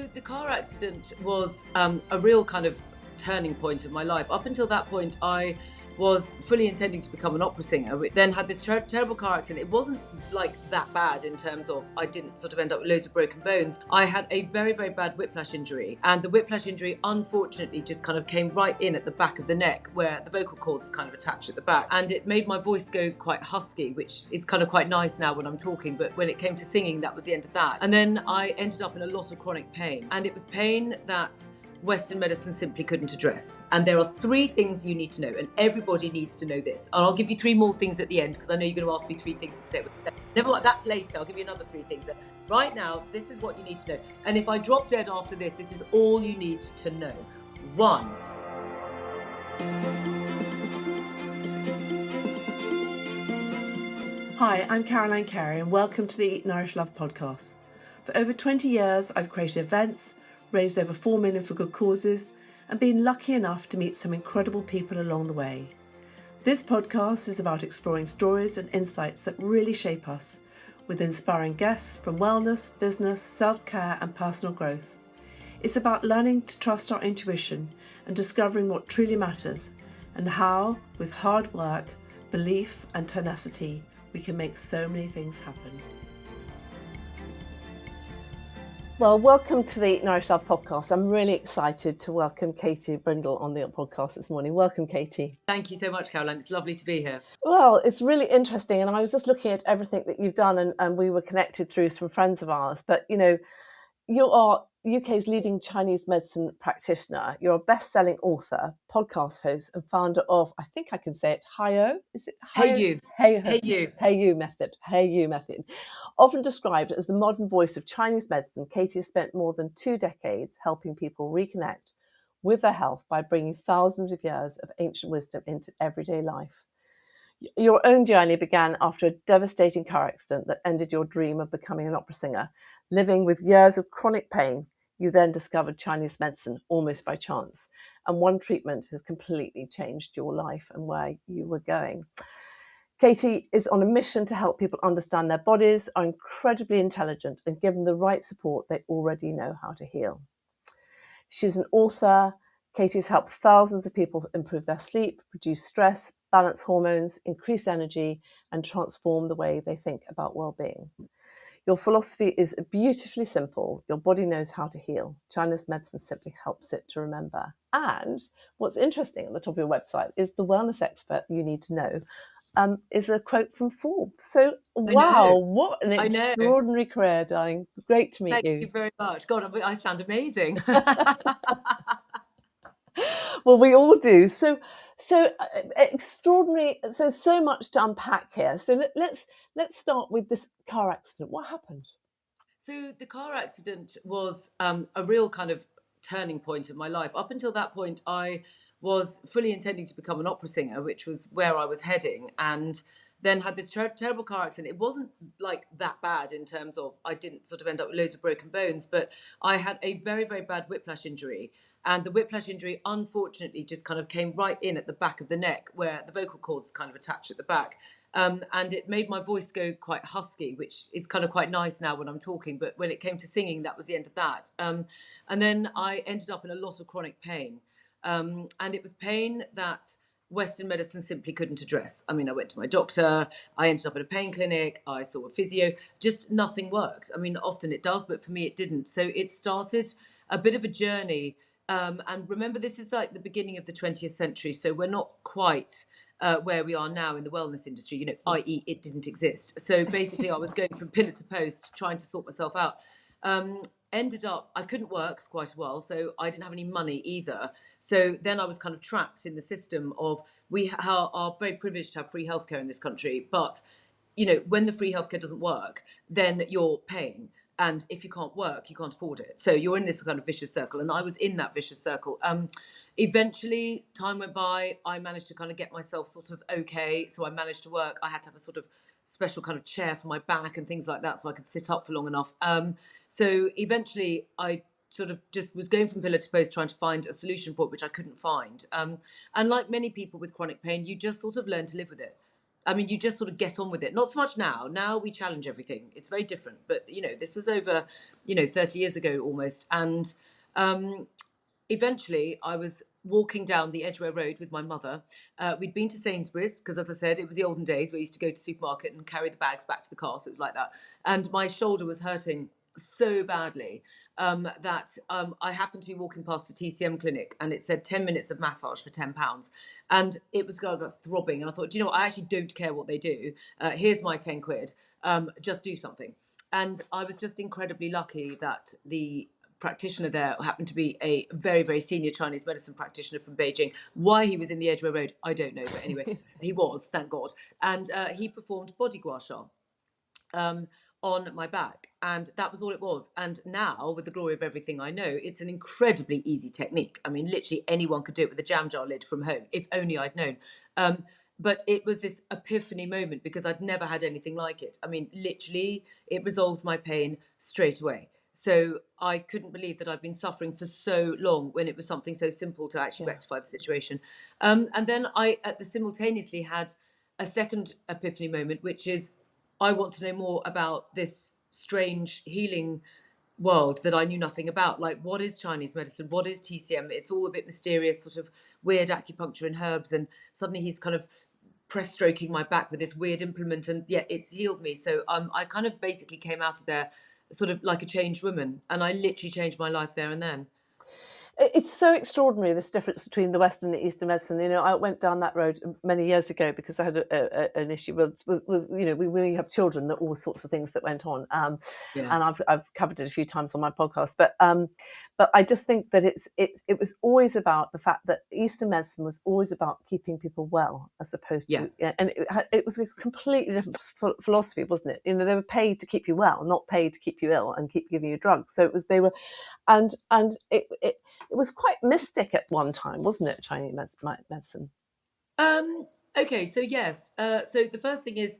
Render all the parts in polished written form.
So the car accident was a real kind of turning point of my life. Up until that point, I was fully intending to become an opera singer. We then had this terrible car accident. It wasn't like that bad in terms of I didn't sort of end up with loads of broken bones. I had a very, very bad whiplash injury, and the whiplash injury unfortunately just kind of came right in at the back of the neck where the vocal cords kind of attached at the back, and it made my voice go quite husky, which is kind of quite nice now when I'm talking, but when it came to singing, that was the end of that. And then I ended up in a lot of chronic pain, and it was pain that Western medicine simply couldn't address. And there are 3 things you need to know, and everybody needs to know this. And I'll give you 3 more things at the end, because I know you're going to ask me 3 things to stay with. Never mind, that's later. I'll give you another 3 things. Right now, this is what you need to know. And if I drop dead after this, this is all you need to know. 1. Hi, I'm Caroline Cary, and welcome to the Eat, Nourish, Love podcast. For over 20 years, I've created events, raised over 4 million for good causes, and been lucky enough to meet some incredible people along the way. This podcast is about exploring stories and insights that really shape us, with inspiring guests from wellness, business, self-care and personal growth. It's about learning to trust our intuition and discovering what truly matters, and how, with hard work, belief and tenacity, we can make so many things happen. Well, welcome to the Eat, Nourish, Love podcast. I'm really excited to welcome Katie Brindle on the podcast this morning. Welcome, Katie. Thank you so much, Caroline. It's lovely to be here. Well, it's really interesting. And I was just looking at everything that you've done, and we were connected through some friends of ours. But, you know, you are UK's leading Chinese medicine practitioner. You're a best-selling author, podcast host, and founder of, I think I can say it, HIO. Is it HIO? Hey You method. Often described as the modern voice of Chinese medicine, Katie has spent more than 2 decades helping people reconnect with their health by bringing thousands of years of ancient wisdom into everyday life. Your own journey began after a devastating car accident that ended your dream of becoming an opera singer. Living with years of chronic pain, you then discovered Chinese medicine almost by chance, and one treatment has completely changed your life and where you were going. Katie is on a mission to help people understand their bodies, are incredibly intelligent, and give them the right support they already know how to heal. She's an author. Katie's helped thousands of people improve their sleep, reduce stress, balance hormones, increase energy, and transform the way they think about well-being. Your philosophy is beautifully simple. Your body knows how to heal. Chinese medicine simply helps it to remember. And what's interesting at the top of your website is the wellness expert you need to know is a quote from Forbes. So, wow, what an extraordinary career, darling. Great to meet you. Thank you very much. God, I sound amazing. Well, we all do. So extraordinary. So much to unpack here. So let's start with this car accident. What happened? So the car accident was a real kind of turning point of my life. Up until that point, I was fully intending to become an opera singer, which was where I was heading, and then had this terrible car accident. It wasn't like that bad in terms of I didn't sort of end up with loads of broken bones, but I had a very, very bad whiplash injury. And the whiplash injury, unfortunately, just kind of came right in at the back of the neck where the vocal cords kind of attached at the back. And it made my voice go quite husky, which is kind of quite nice now when I'm talking. But when it came to singing, that was the end of that. And then I ended up in a lot of chronic pain. And it was pain that Western medicine simply couldn't address. I mean, I went to my doctor, I ended up at a pain clinic, I saw a physio, just nothing worked. I mean, often it does, but for me it didn't. So it started a bit of a journey. And remember, this is like the beginning of the 20th century. So we're not quite where we are now in the wellness industry, you know, i.e. it didn't exist. So basically I was going from pillar to post, trying to sort myself out. Ended up, I couldn't work for quite a while, so I didn't have any money either. So then I was kind of trapped in the system of we are very privileged to have free healthcare in this country. But, you know, when the free healthcare doesn't work, then you're paying. And if you can't work, you can't afford it. So you're in this kind of vicious circle. And I was in that vicious circle. Eventually, time went by. I managed to kind of get myself sort of okay. So I managed to work. I had to have a sort of special kind of chair for my back and things like that so I could sit up for long enough. So eventually, I sort of just was going from pillar to post trying to find a solution for it, which I couldn't find. And like many people with chronic pain, you just sort of learn to live with it. I mean, you just sort of get on with it. Not so much now. Now we challenge everything. It's very different. But, this was over, 30 years ago almost. And eventually I was walking down the Edgware Road with my mother. We'd been to Sainsbury's because, as I said, it was the olden days where we used to go to the supermarket and carry the bags back to the car. So it was like that. And my shoulder was hurting so badly that I happened to be walking past a TCM clinic, and it said 10 minutes of massage for £10. And it was kind of throbbing. And I thought, I actually don't care what they do. Here's my 10 quid. Just do something. And I was just incredibly lucky that the practitioner there happened to be a very, very senior Chinese medicine practitioner from Beijing. Why he was in the Edgware Road, I don't know. But anyway, he was, thank God. And he performed body gua sha on my back. And that was all it was. And now, with the glory of everything I know, it's an incredibly easy technique. I mean, literally anyone could do it with a jam jar lid from home, if only I'd known. But it was this epiphany moment because I'd never had anything like it. I mean, literally, it resolved my pain straight away. So I couldn't believe that I'd been suffering for so long when it was something so simple to actually rectify the situation. And then I simultaneously had a second epiphany moment, which is I want to know more about this strange healing world that I knew nothing about. Like, what is Chinese medicine? What is TCM? It's all a bit mysterious, sort of weird acupuncture and herbs. And suddenly he's kind of press stroking my back with this weird implement, and yet it's healed me. So I kind of basically came out of there sort of like a changed woman, and I literally changed my life there and then. It's so extraordinary, this difference between the Western and the Eastern medicine. I went down that road many years ago because I had an issue with we have children, that all sorts of things that went on, and I've covered it a few times on my podcast. But I just think that it was always about the fact that Eastern medicine was always about keeping people well, as opposed to, and it was a completely different philosophy, wasn't it? They were paid to keep you well, not paid to keep you ill and keep giving you drugs. So it was quite mystic at one time, wasn't it, Chinese medicine? Okay, so yes. So the first thing is,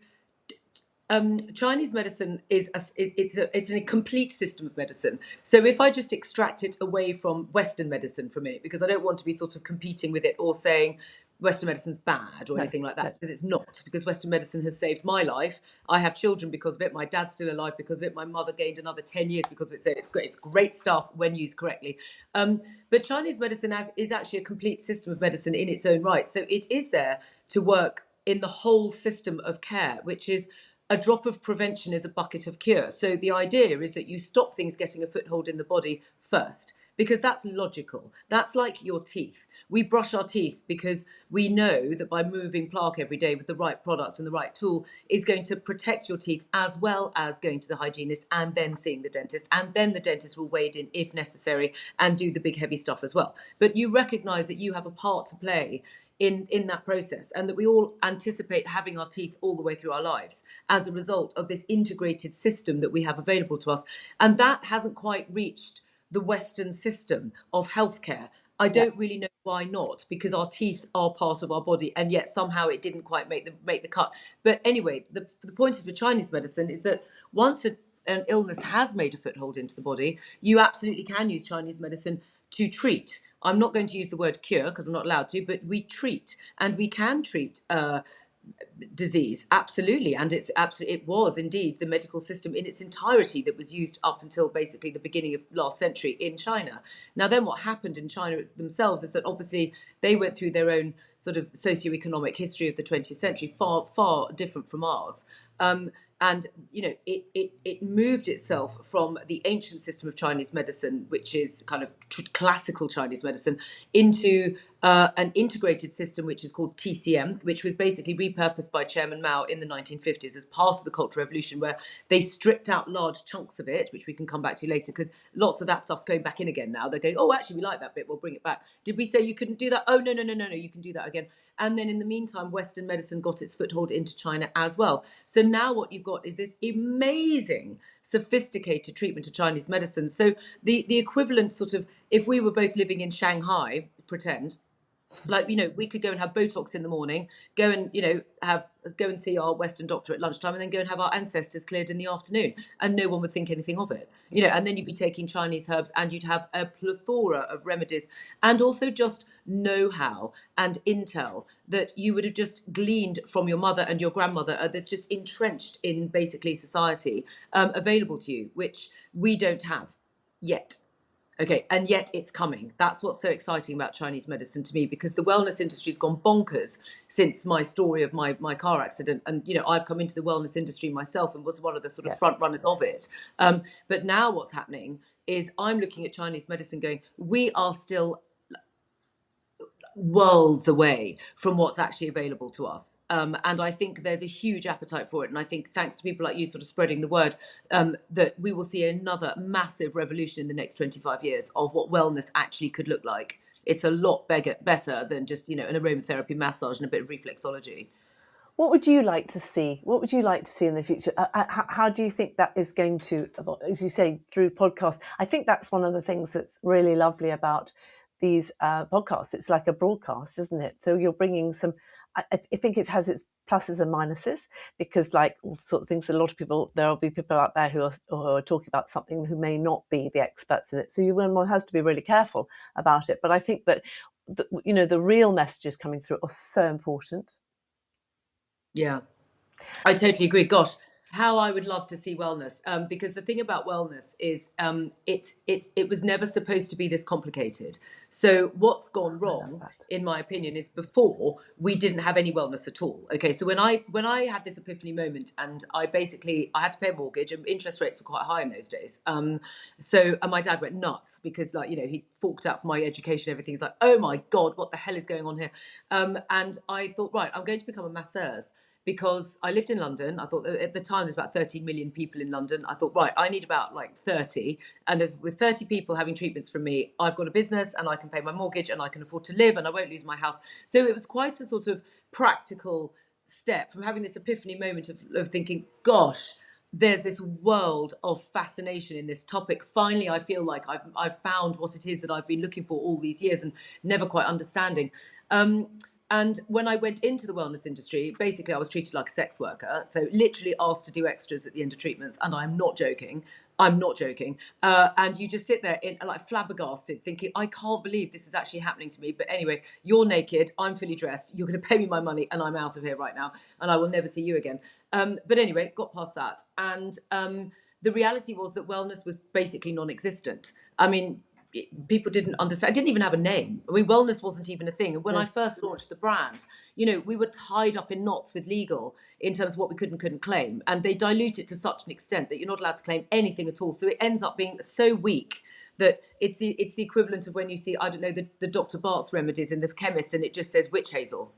Chinese medicine it's a complete system of medicine. So if I just extract it away from Western medicine for a minute, because I don't want to be sort of competing with it or saying Western medicine's bad or anything like that, because it's not. Because Western medicine has saved my life. I have children because of it. My dad's still alive because of it. My mother gained another 10 years because of it. So it's great stuff when used correctly. But Chinese medicine is actually a complete system of medicine in its own right. So it is there to work in the whole system of care, which is a drop of prevention is a bucket of cure. So the idea is that you stop things getting a foothold in the body first, because that's logical. That's like your teeth. We brush our teeth because we know that by moving plaque every day with the right product and the right tool is going to protect your teeth, as well as going to the hygienist and then seeing the dentist. And then the dentist will wade in if necessary and do the big heavy stuff as well. But you recognise that you have a part to play in that process, and that we all anticipate having our teeth all the way through our lives as a result of this integrated system that we have available to us. And that hasn't quite reached the Western system of healthcare. I don't really know why not, because our teeth are part of our body, and yet somehow it didn't quite make the cut. But anyway, the point is with Chinese medicine is that once an illness has made a foothold into the body, you absolutely can use Chinese medicine to treat. I'm not going to use the word cure because I'm not allowed to, but we treat, and we can treat disease, absolutely. And it was indeed the medical system in its entirety that was used up until basically the beginning of last century in China. Now then, what happened in China themselves is that obviously they went through their own sort of socio-economic history of the 20th century, far different from ours. And it moved itself from the ancient system of Chinese medicine, which is kind of classical Chinese medicine, into an integrated system which is called TCM, which was basically repurposed by Chairman Mao in the 1950s as part of the Cultural Revolution, where they stripped out large chunks of it, which we can come back to later, because lots of that stuff's going back in again now. They're going, oh, actually, we like that bit, we'll bring it back. Did we say you couldn't do that? Oh, no, you can do that again. And then in the meantime, Western medicine got its foothold into China as well. So now what you've got is this amazing, sophisticated treatment of Chinese medicine. So the equivalent sort of, if we were both living in Shanghai, pretend, Like, we could go and have Botox in the morning, go and, go and see our Western doctor at lunchtime, and then go and have our ancestors cleared in the afternoon. And no one would think anything of it, and then you'd be taking Chinese herbs, and you'd have a plethora of remedies, and also just know-how and intel that you would have just gleaned from your mother and your grandmother, that's just entrenched in basically society, available to you, which we don't have yet. Okay, and yet it's coming. That's what's so exciting about Chinese medicine to me, because the wellness industry's gone bonkers since my story of my car accident. And, I've come into the wellness industry myself and was one of the sort of front runners of it. But now what's happening is I'm looking at Chinese medicine going, we are still worlds away from what's actually available to us. And I think there's a huge appetite for it. And I think thanks to people like you sort of spreading the word, that we will see another massive revolution in the next 25 years of what wellness actually could look like. It's a lot better than just, an aromatherapy massage and a bit of reflexology. What would you like to see? What would you like to see in the future? How do you think that is going to evolve? As you say, through podcasts? I think that's one of the things that's really lovely about these podcasts. It's like a broadcast, isn't it? So you're bringing some, I think it has its pluses and minuses, because like all sort of things, a lot of people, there'll be people out there who are talking about something who may not be the experts in it. So one has to be really careful about it. But I think that, the real messages coming through are so important. Yeah, I totally agree. Gosh, how I would love to see wellness, because the thing about wellness is, it was never supposed to be this complicated. So what's gone wrong, in my opinion, is before we didn't have any wellness at all. Okay, so when I had this epiphany moment, and I had to pay a mortgage, and interest rates were quite high in those days. And my dad went nuts, because he forked out for my education, everything. He's like, oh my God, what the hell is going on here? And I thought, right, I'm going to become a masseuse, because I lived in London. I thought at the time there's about 13 million people in London. I thought, right, I need about like 30. And with 30 people having treatments from me, I've got a business and I can pay my mortgage and I can afford to live and I won't lose my house. So it was quite a sort of practical step from having this epiphany moment of thinking, gosh, there's this world of fascination in this topic. Finally, I feel like I've found what it is that I've been looking for all these years and never quite understanding. And when I went into the wellness industry, basically I was treated like a sex worker. So literally asked to do extras at the end of treatments. And I'm not joking. And you just sit there like flabbergasted, thinking, I can't believe this is actually happening to me. But anyway, you're naked, I'm fully dressed, you're going to pay me my money, and I'm out of here right now, and I will never see you again. But anyway, got past that. And the reality was that wellness was basically non-existent. I mean, people didn't understand. It didn't even have a name. I mean, wellness wasn't even a thing. And when I first launched the brand, we were tied up in knots with legal in terms of what we could and couldn't claim. And they dilute it to such an extent that you're not allowed to claim anything at all. So it ends up being so weak that it's the equivalent of when you see, I don't know, the Dr. Bart's remedies in the chemist, and it just says witch hazel.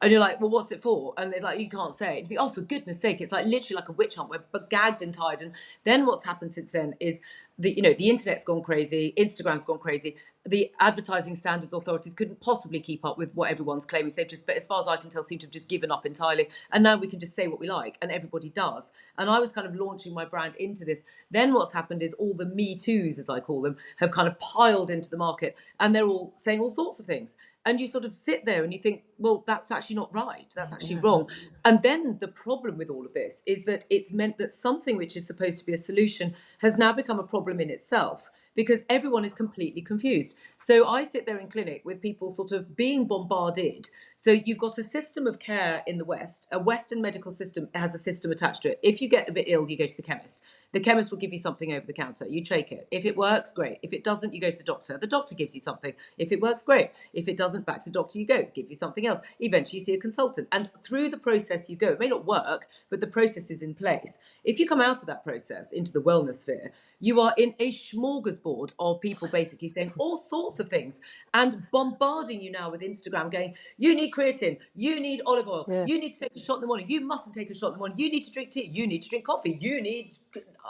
And you're like, well, what's it for? And they're like, you can't say it. You think, oh, for goodness sake, it's like literally like a witch hunt. We're gagged and tied. And then what's happened since then is the internet's gone crazy, Instagram's gone crazy. The advertising standards authorities couldn't possibly keep up with what everyone's claiming. So they've just, but as far as I can tell, seem to have just given up entirely. And now we can just say what we like, and everybody does. And I was kind of launching my brand into this. Then what's happened is all the Me Too's, as I call them, have kind of piled into the market, and they're all saying all sorts of things. And you sort of sit there and you think, well, that's actually not right. That's actually wrong. And then the problem with all of this is that it's meant that something which is supposed to be a solution has now become a problem in itself, because everyone is completely confused. So I sit there in clinic with people sort of being bombarded. So you've got a system of care in the West. A Western medical system has a system attached to it. If you get a bit ill, you go to the chemist. The chemist will give you something over the counter. You take it. If it works, great. If it doesn't, you go to the doctor. The doctor gives you something. If it works, great. If it doesn't, back to the doctor you go, give you something else. Eventually you see a consultant. And through the process you go. It may not work, but the process is in place. If you come out of that process into the wellness sphere, you are in a smorgasbord of people basically saying all sorts of things and bombarding you now with Instagram going, you need creatine, you need olive oil, you need to take a shot in the morning, you mustn't take a shot in the morning, you need to drink tea, you need to drink coffee, you need,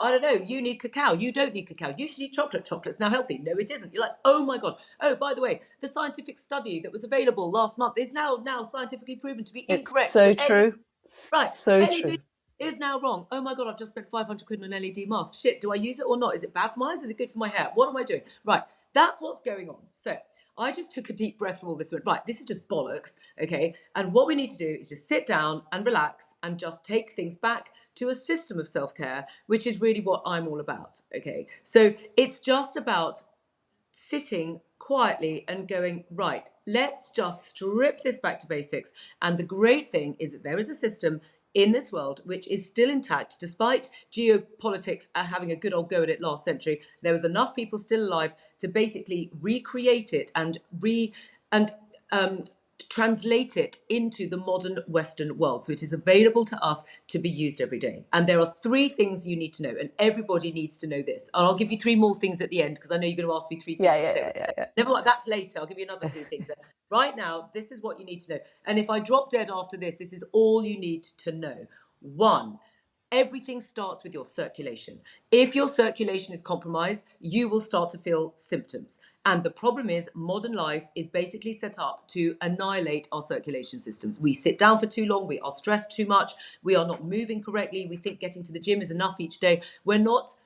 I don't know, you need cacao, you don't need cacao, you should eat chocolate, chocolate's now healthy. No, it isn't. You're like, oh my God. Oh, by the way, the scientific study that was available last month is now scientifically proven to be incorrect. It's so true. Right. So LED true. is now wrong. Oh my God, I've just spent 500 quid on an LED mask. Shit, do I use it or not? Is it bad for my eyes? Is it good for my hair? What am I doing? Right. That's what's going on. So I just took a deep breath from all this and went, right, this is just bollocks, okay? And what we need to do is just sit down and relax and just take things back to a system of self-care, which is really what I'm all about, okay? So it's just about sitting quietly and going, right, let's just strip this back to basics. And the great thing is that there is a system in this world which is still intact, despite geopolitics having a good old go at it last century. There was enough people still alive to basically recreate it and translate it into the modern Western world. So it is available to us to be used every day. And there are 3 things you need to know, and everybody needs to know this. And I'll give you 3 more things at the end, because I know you're going to ask me 3 things. Yeah. Never mind, that's later. I'll give you another 3 things. Right now, this is what you need to know. And if I drop dead after this, this is all you need to know. 1, everything starts with your circulation. If your circulation is compromised, you will start to feel symptoms. And the problem is, modern life is basically set up to annihilate our circulation systems. We sit down for too long, we are stressed too much, we are not moving correctly, we think getting to the gym is enough each day. We're not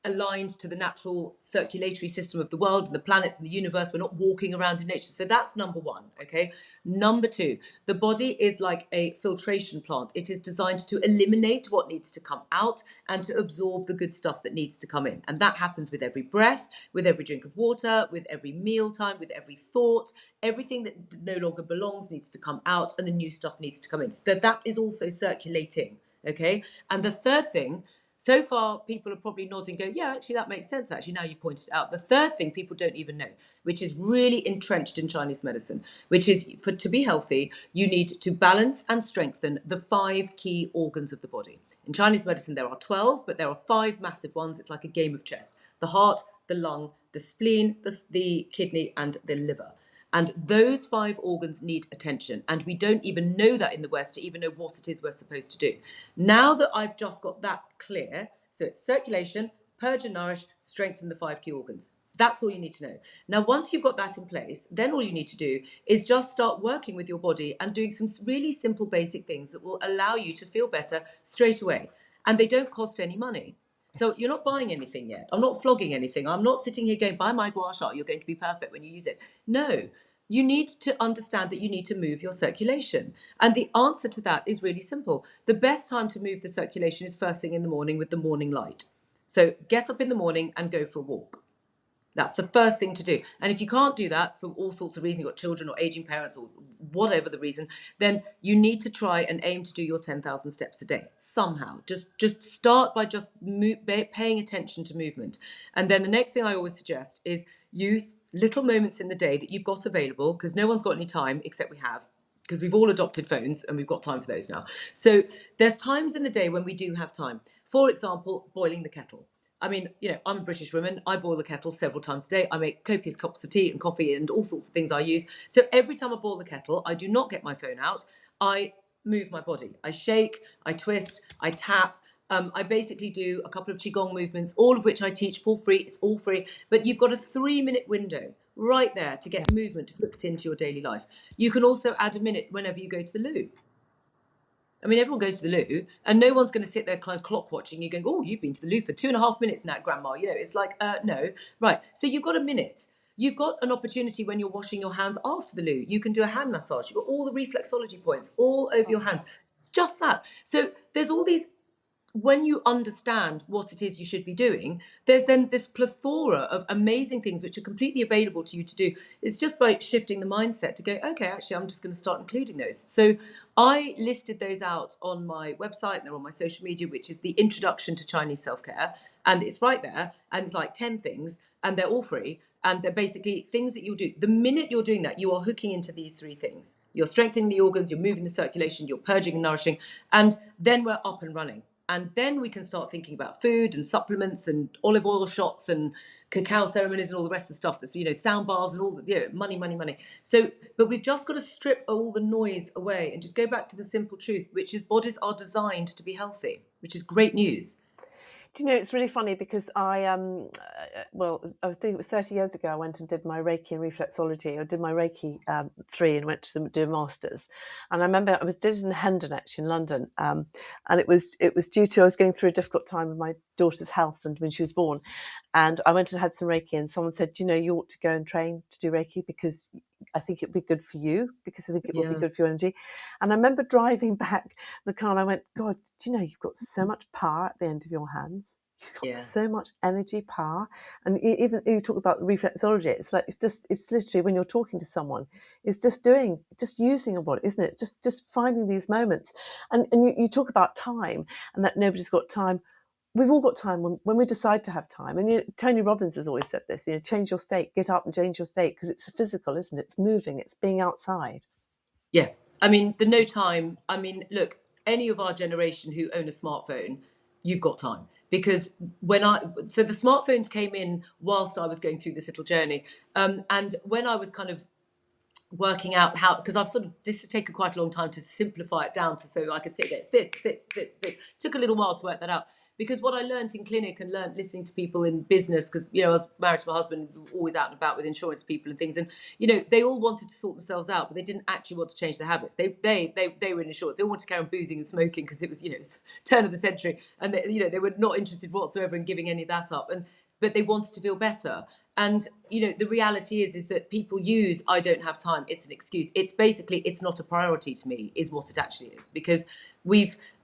aligned to the natural circulatory system of the world and the planets and the universe. We're not walking around in nature. So that's number 1, okay? Number 2, the body is like a filtration plant. It is designed to eliminate what needs to come out and to absorb the good stuff that needs to come in. And that happens with every breath, with every drink of water, with every mealtime, with every thought. Everything that no longer belongs needs to come out, and the new stuff needs to come in. So that is also circulating, okay? And the third thing, so far, people are probably nodding, going, yeah, actually, that makes sense. Actually, now you pointed it out. The third thing people don't even know, which is really entrenched in Chinese medicine, which is to be healthy, you need to balance and strengthen the 5 key organs of the body. In Chinese medicine, there are 12, but there are 5 massive ones. It's like a game of chess: the heart, the lung, the spleen, the kidney, and the liver. And those 5 organs need attention. And we don't even know that in the West to even know what it is we're supposed to do. Now that I've just got that clear, so it's circulation, purge and nourish, strengthen the 5 key organs. That's all you need to know. Now, once you've got that in place, then all you need to do is just start working with your body and doing some really simple, basic things that will allow you to feel better straight away. And they don't cost any money. So you're not buying anything yet. I'm not flogging anything. I'm not sitting here going, buy my gua sha, you're going to be perfect when you use it. No, you need to understand that you need to move your circulation. And the answer to that is really simple. The best time to move the circulation is first thing in the morning with the morning light. So get up in the morning and go for a walk. That's the first thing to do. And if you can't do that for all sorts of reasons, you've got children or aging parents or whatever the reason, then you need to try and aim to do your 10,000 steps a day somehow. Just start by just paying attention to movement. And then the next thing I always suggest is use little moments in the day that you've got available, because no one's got any time except we have, because we've all adopted phones and we've got time for those now. So there's times in the day when we do have time. For example, boiling the kettle. I mean, I'm a British woman. I boil the kettle several times a day. I make copious cups of tea and coffee and all sorts of things I use. So every time I boil the kettle, I do not get my phone out. I move my body. I shake, I twist, I tap. I basically do a couple of Qigong movements, all of which I teach for free. It's all free. But you've got a 3-minute window right there to get movement hooked into your daily life. You can also add a minute whenever you go to the loo. I mean, everyone goes to the loo, and no one's going to sit there kind of clock watching you going, oh, you've been to the loo for 2.5 minutes now, Grandma. It's like, no. Right. So you've got a minute. You've got an opportunity when you're washing your hands after the loo. You can do a hand massage. You've got all the reflexology points all over your hands. Just that. So there's all these. When you understand what it is you should be doing, there's then this plethora of amazing things which are completely available to you to do. It's just by shifting the mindset to go, okay, actually, I'm just going to start including those. So I listed those out on my website, and they're on my social media, which is the Introduction to Chinese Self-Care. And it's right there. And it's like 10 things, and they're all free. And they're basically things that you'll do. The minute you're doing that, you are hooking into these 3 things. You're strengthening the organs, you're moving the circulation, you're purging and nourishing. And then we're up and running. And then we can start thinking about food and supplements and olive oil shots and cacao ceremonies and all the rest of the stuff that's, sound bars and all the, money. So, but we've just got to strip all the noise away and just go back to the simple truth, which is bodies are designed to be healthy, which is great news. Do you know, it's really funny because well, I think it was 30 years ago, I went and did my Reiki and reflexology, or did my Reiki 3 and went to do a master's. And I remember did it in Hendon, actually, in London. And it was due to, I was going through a difficult time with my daughter's health and when she was born. And I went and had some Reiki, and someone said, you know, you ought to go and train to do Reiki because I think it'd be good for you, because I think it will be good for your energy. And I remember driving back the car and I went, God, do you know, you've got so much power at the end of your hands. You've got so much energy, power. And even you talk about reflexology, it's like, it's literally when you're talking to someone, it's just using a body, isn't it? Just finding these moments. And you talk about time and that nobody's got time. We've all got time when we decide to have time. And Tony Robbins has always said this, change your state, get up and change your state, because it's physical, isn't it? It's moving, it's being outside. Yeah. I mean, the no time, I mean, look, any of our generation who own a smartphone, you've got time. Because so the smartphones came in whilst I was going through this little journey. And when I was kind of working out how, because this has taken quite a long time to simplify it down to so I could sit there, it's this. Took a little while to work that out. Because what I learned in clinic and learned listening to people in business, because, I was married to my husband, always out and about with insurance people and things. And, they all wanted to sort themselves out, but they didn't actually want to change their habits. They were in insurance. They all wanted to carry on boozing and smoking because it was, it was turn of the century. And, they were not interested whatsoever in giving any of that up. But they wanted to feel better. And, the reality is that people use, I don't have time, it's an excuse. It's basically, it's not a priority to me, is what it actually is. Because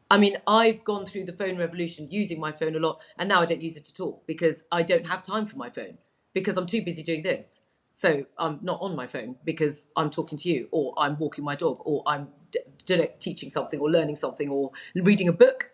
I've gone through the phone revolution using my phone a lot, and now I don't use it at all because I don't have time for my phone because I'm too busy doing this. So I'm not on my phone because I'm talking to you, or I'm walking my dog, or I'm teaching something or learning something or reading a book.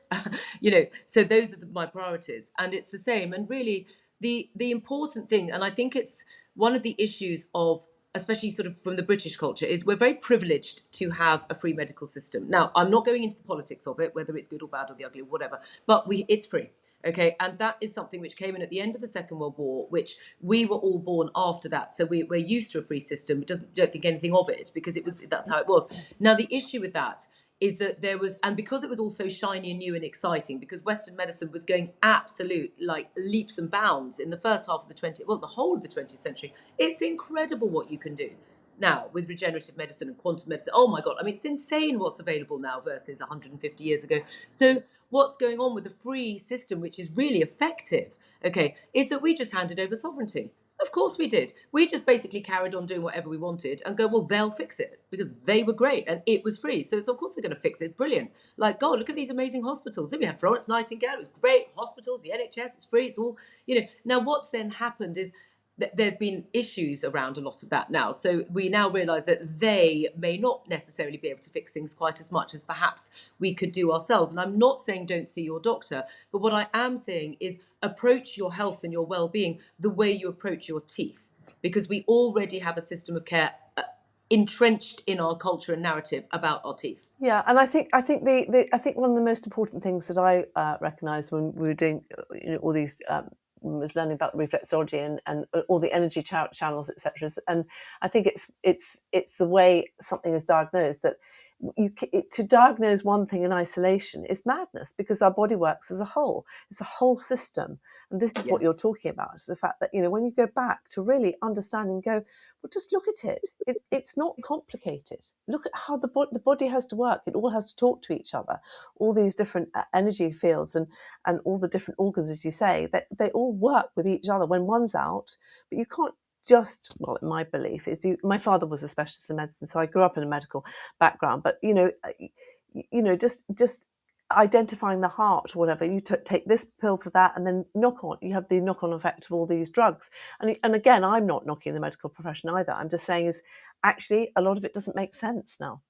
So those are my priorities. And it's the same. And really, the important thing, and I think it's one of the issues of, especially sort of from the British culture, is we're very privileged to have a free medical system. Now, I'm not going into the politics of it, whether it's good or bad or the ugly or whatever, but it's free. Okay, and that is something which came in at the end of the Second World War, which we were all born after that. So we're used to a free system. Don't think anything of it because that's how it was. Now, the issue with that is that there was, and because it was all so shiny and new and exciting, because Western medicine was going absolute like leaps and bounds in the first half of the whole of the 20th century. It's incredible what you can do now with regenerative medicine and quantum medicine. Oh my God. I mean, it's insane what's available now versus 150 years ago. So what's going on with the free system, which is really effective, okay, is that we just handed over sovereignty. Of course we did. We just basically carried on doing whatever we wanted and go, well, they'll fix it because they were great and it was free. So of course they're going to fix it. Brilliant. Like, God, look at these amazing hospitals. Then we had Florence Nightingale. It was great. Hospitals, the NHS, it's free. It's all, Now what's then happened is there's been issues around a lot of that now. So we now realise that they may not necessarily be able to fix things quite as much as perhaps we could do ourselves. And I'm not saying don't see your doctor, but what I am saying is approach your health and your well-being the way you approach your teeth, because we already have a system of care entrenched in our culture and narrative about our teeth. Yeah, and I think I think one of the most important things that I recognised when we were doing all these was learning about reflexology and all the energy channels, etc. And I think it's the way something is diagnosed, that to diagnose one thing in isolation is madness, because our body works as a whole. It's a whole system, and this is what you're talking about. Is the fact that when you go back to really understand and go, well, just look at it. It's not complicated. Look at how the body has to work. It all has to talk to each other. All these different energy fields and all the different organs, as you say, that they all work with each other when one's out. But you can't my belief is my father was a specialist in medicine, so I grew up in a medical background. But just identifying the heart or whatever, you take this pill for that, and then you have the knock-on effect of all these drugs. And again, I'm not knocking the medical profession either. I'm just saying is actually a lot of it doesn't make sense now.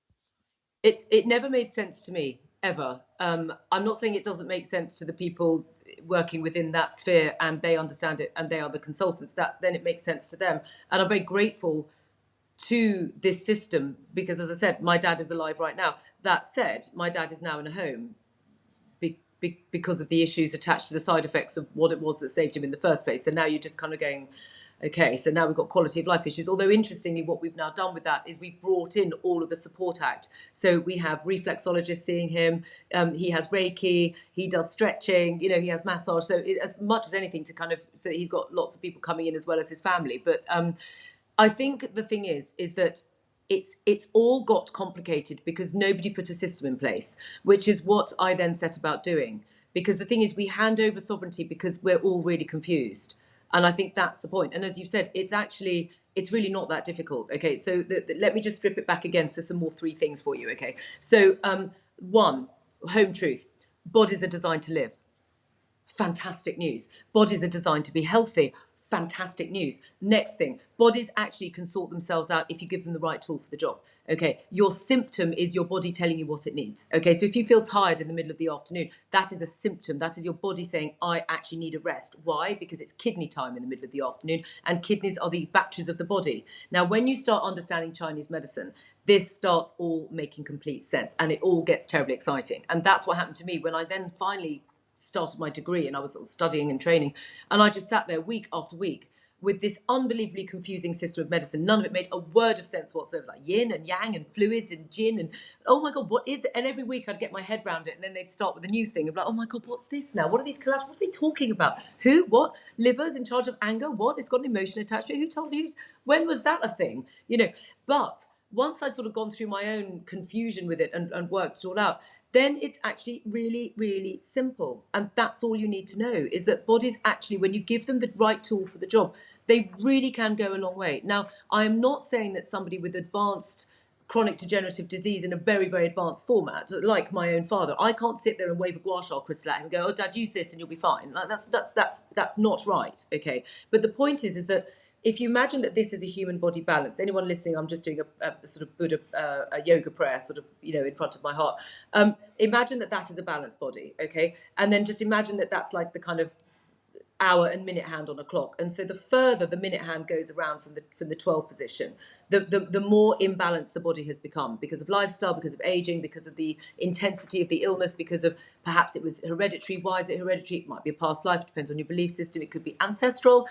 It never made sense to me, ever. I'm not saying it doesn't make sense to the people working within that sphere and they understand it and they are the consultants, that then it makes sense to them. And I'm very grateful to this system because, as I said, my dad is alive right now. That said, my dad is now in a home because of the issues attached to the side effects of what it was that saved him in the first place. So now you're just kind of going, Okay, so now we've got quality of life issues. Although interestingly, what we've now done with that is we've brought in all of the support act. So we have reflexologists seeing him. He has Reiki. He does stretching. You know, he has massage. So as much as anything to kind of, so he's got lots of people coming in as well as his family. But I think the thing is that it's all got complicated because nobody put a system in place, which is what I then set about doing. Because the thing is, we hand over sovereignty because we're all really confused. And I think that's the point. And as you've said, it's really not that difficult. Okay, so let me just strip it back again. So some more three things for you. Okay, so one, home truth: bodies are designed to live. Fantastic news. Bodies are designed to be healthy. Fantastic news. Next thing, bodies actually can sort themselves out if you give them the right tool for the job. Okay, your symptom is your body telling you what it needs. Okay, so if you feel tired in the middle of the afternoon, that is a symptom. That is your body saying, I actually need a rest. Why? Because it's kidney time in the middle of the afternoon, and kidneys are the batteries of the body. Now, when you start understanding Chinese medicine, this starts all making complete sense, and it all gets terribly exciting. And that's what happened to me when I then finally started my degree and I was sort of studying and training, and I just sat there week after week with this unbelievably confusing system of medicine. None of it made a word of sense whatsoever, like yin and yang and fluids and jin and oh my god, what is it? And every week I'd get my head around it, and then they'd start with a new thing. I'm like, oh my god, what's this now? What are these collaterals? What are they talking about? Who? What? Liver's in charge of anger? What? It's got an emotion attached to it. Who told you? When was that a thing? You know, but once I'd sort of gone through my own confusion with it and worked it all out, then it's actually really, really simple. And that's all you need to know, is that bodies actually, when you give them the right tool for the job, they really can go a long way. Now, I am not saying that somebody with advanced chronic degenerative disease in a very, very advanced format, like my own father, I can't sit there and wave a gua sha crystal at him and go, oh, Dad, use this and you'll be fine. Like, that's not right, okay? But the point is that if you imagine that this is a human body balance, anyone listening, I'm just doing a sort of Buddha, a yoga prayer sort of, you know, in front of my heart. Imagine that is a balanced body, okay? And then just imagine that that's like the kind of hour and minute hand on a clock. And so the further the minute hand goes around from the 12 position, the more imbalanced the body has become because of lifestyle, because of aging, because of the intensity of the illness, because of perhaps it was hereditary. Why is it hereditary? It might be a past life. It depends on your belief system. It could be ancestral.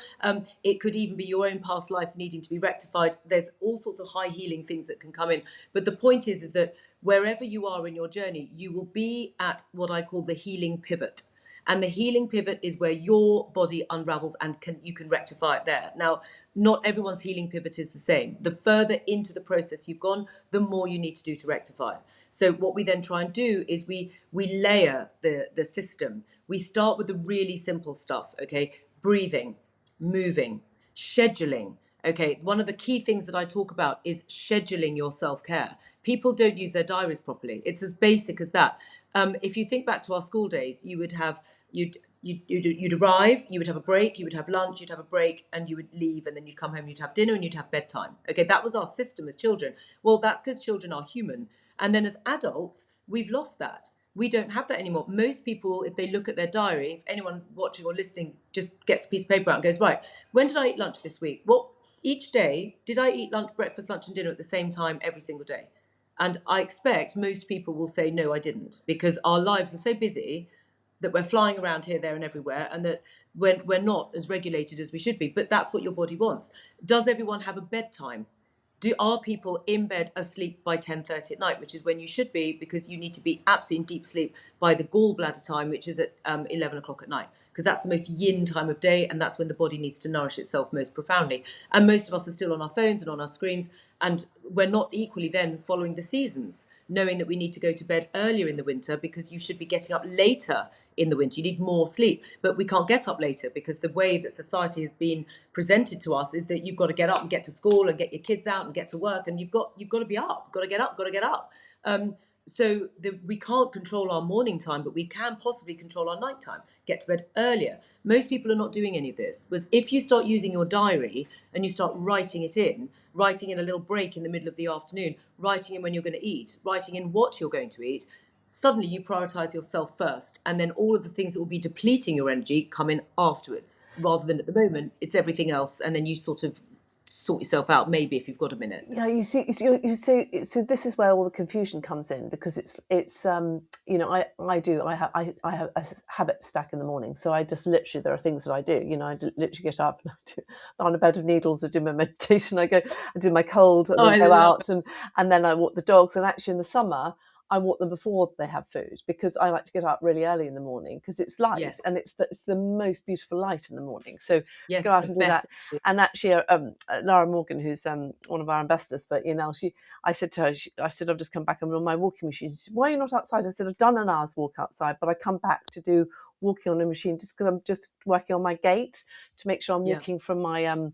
It could even be your own past life needing to be rectified. There's all sorts of high healing things that can come in. But the point is that wherever you are in your journey, you will be at what I call the healing pivot. And the healing pivot is where your body unravels and you can rectify it there. Now, not everyone's healing pivot is the same. The further into the process you've gone, the more you need to do to rectify it. So what we then try and do is we layer the system. We start with the really simple stuff, okay? Breathing, moving, scheduling. Okay, one of the key things that I talk about is scheduling your self-care. People don't use their diaries properly. It's as basic as that. If you think back to our school days, you'd arrive, you would have a break, you would have lunch, you'd have a break, and you would leave, and then you'd come home, you'd have dinner, and you'd have bedtime. Okay, that was our system as children. Well, that's because children are human. And then as adults, we've lost that. We don't have that anymore. Most people, if they look at their diary, if anyone watching or listening just gets a piece of paper out and goes, right, when did I eat lunch this week? Well, each day, did I eat lunch, breakfast, lunch, and dinner at the same time every single day? And I expect most people will say, no, I didn't, because our lives are so busy that we're flying around here, there, and everywhere, and that we're not as regulated as we should be. But that's what your body wants. Does everyone have a bedtime? Are people in bed asleep by 10:30 at night, which is when you should be, because you need to be absolutely in deep sleep by the gallbladder time, which is at 11 o'clock at night, because that's the most yin time of day, and that's when the body needs to nourish itself most profoundly. And most of us are still on our phones and on our screens, and we're not equally then following the seasons, knowing that we need to go to bed earlier in the winter because you should be getting up later in the winter. You need more sleep, but we can't get up later because the way that society has been presented to us is that you've got to get up and get to school and get your kids out and get to work, and you've got to be up, got to get up. So we can't control our morning time, but we can possibly control our night time, get to bed earlier. Most people are not doing any of this. Whereas if you start using your diary and you start writing in a little break in the middle of the afternoon, writing in when you're going to eat, writing in what you're going to eat, suddenly you prioritize yourself first, and then all of the things that will be depleting your energy come in afterwards, rather than at the moment it's everything else, and then you sort of sort yourself out, maybe, if you've got a minute. Yeah, you see, so this is where all the confusion comes in, because it's you know, I have a habit stack in the morning, so I just literally, there are things that I do, you know, I literally get up and I do on a bed of needles, I do my meditation, I do my cold, and Oh, then I go love out, and then I walk the dogs, and actually in the summer I walk them before they have food, because I like to get up really early in the morning, because it's light, Yes. and it's the most beautiful light in the morning. So to Yes, go out the and do that. best. And actually, Lara Morgan, who's one of our ambassadors for ENL, I said to her, I said, I've just come back, I'm on my walking machine. She said, why are you not outside? I said, I've done an hour's walk outside, but I come back to do walking on a machine just because I'm just working on my gait to make sure I'm Yeah. walking from my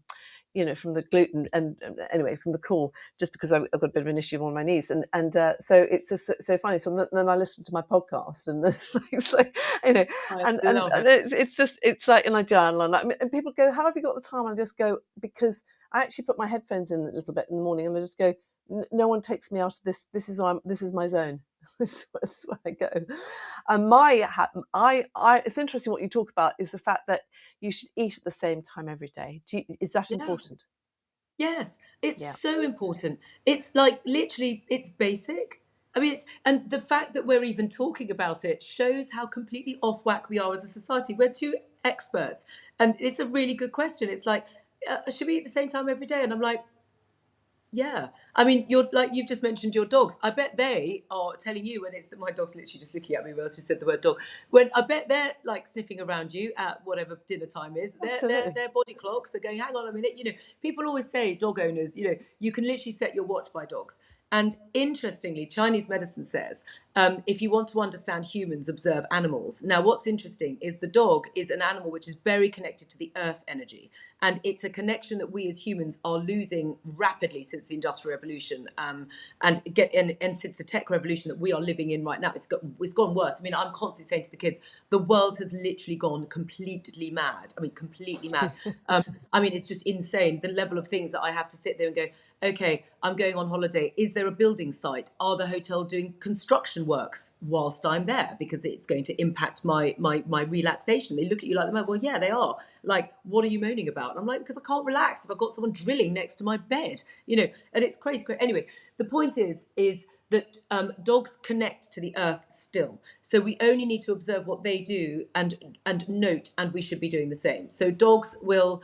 you know, from the gluten, and anyway, from the core, just because I've got a bit of an issue on my knees, and so it's just so funny. So then I listen to my podcast, and there's things like, you know, I and love it. it's just, it's like, and I journal, and people go, how have you got the time? I just go, because I actually put my headphones in a little bit in the morning, and I just go, no one takes me out of this. This is this is my zone. This is where I go. And it's interesting what you talk about is the fact that you should eat at the same time every day. Is that Yeah. important? Yes, it's Yeah. so important. It's like literally, it's basic. I mean, and the fact that we're even talking about it shows how completely off whack we are as a society. We're two experts, and it's a really good question. It's like, should we eat at the same time every day? And I'm like, yeah. I mean, you're like, you've just mentioned your dogs. I bet they are telling you when it's that my dog's literally just looking at me when I just said the word dog. When I bet they're like sniffing around you at whatever dinner time is. Absolutely. Their body clocks are going, hang on a minute. You know, people always say, dog owners, you know, you can literally set your watch by dogs. And interestingly, Chinese medicine says, if you want to understand humans, observe animals. Now, what's interesting is the dog is an animal which is very connected to the earth energy. And it's a connection that we as humans are losing rapidly since the Industrial Revolution, and since the tech revolution that we are living in right now. It's gone worse. I mean, I'm constantly saying to the kids, the world has literally gone completely mad. I mean, completely mad. I mean, it's just insane, the level of things that I have to sit there and go, okay, I'm going on holiday. Is there a building site? Are the hotel doing construction works whilst I'm there? Because it's going to impact my relaxation. They look at you like, well, yeah, they are. Like, what are you moaning about? And I'm like, because I can't relax if I've got someone drilling next to my bed, you know, and it's crazy. Anyway, the point is that dogs connect to the earth still. So we only need to observe what they do and note, and we should be doing the same. So dogs will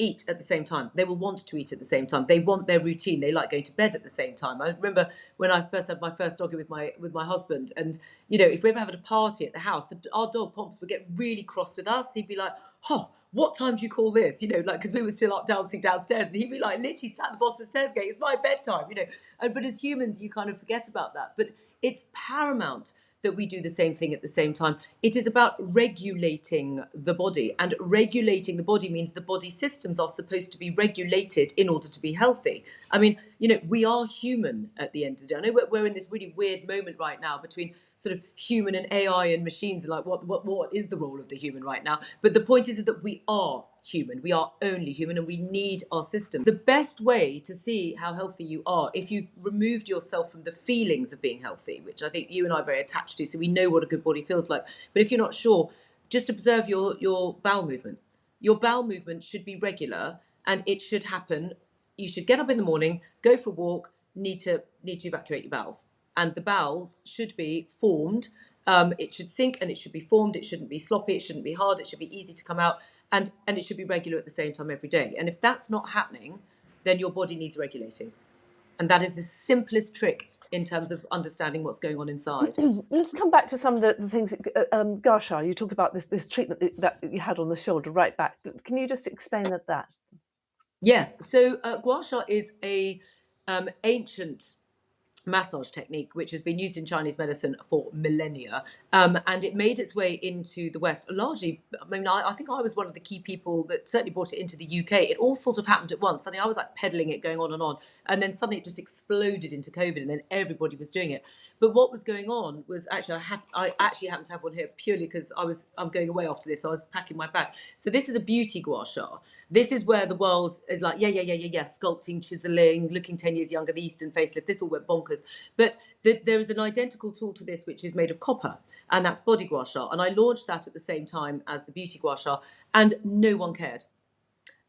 eat at the same time. They will want to eat at the same time. They want their routine. They like going to bed at the same time. I remember when I first had my first doggy with my husband, and you know, if we ever had a party at the house, our dog Pomps would get really cross with us. He'd be like, "Oh, what time do you call this?" You know, like, because we were still up dancing downstairs, and he'd be like, literally sat at the bottom of the stairs going, "It's my bedtime," you know. But as humans, you kind of forget about that. But it's paramount that we do the same thing at the same time. It is about regulating the body, and regulating the body means the body systems are supposed to be regulated in order to be healthy. I mean, you know, we are human at the end of the day. I know we're in this really weird moment right now between sort of human and AI and machines, and like what is the role of the human right now? But the point is that we are human. We are only human, and we need our system. The best way to see how healthy you are, if you've removed yourself from the feelings of being healthy, which I think you and I are very attached to, so we know what a good body feels like. But if you're not sure, just observe your bowel movement. Your bowel movement should be regular, and it should happen. You should get up in the morning, go for a walk, need to evacuate your bowels, and the bowels should be formed. It should sink and it should be formed. It shouldn't be sloppy. It shouldn't be hard. It should be easy to come out, and it should be regular at the same time every day. And if that's not happening, then your body needs regulating, and that is the simplest trick in terms of understanding what's going on inside. Let's come back to some of the things. Garsha, you talk about this treatment that you had on the shoulder right back. Can you just explain that? Yes. So gua sha is a ancient massage technique which has been used in Chinese medicine for millennia, and it made its way into the West largely. I mean, I think I was one of the key people that certainly brought it into the UK. It all sort of happened at once. Suddenly I was like peddling it, going on, and then suddenly it just exploded into COVID, and then everybody was doing it. But what was going on was actually I actually happen to have one here purely because I'm going away after this, so I was packing my bag. So this is a beauty gua sha. This is where the world is like, yeah, sculpting, chiseling, looking 10 years younger, the Eastern facelift, this all went bonkers. But there is an identical tool to this, which is made of copper, and that's body gua sha. And I launched that at the same time as the beauty gua sha, and no one cared.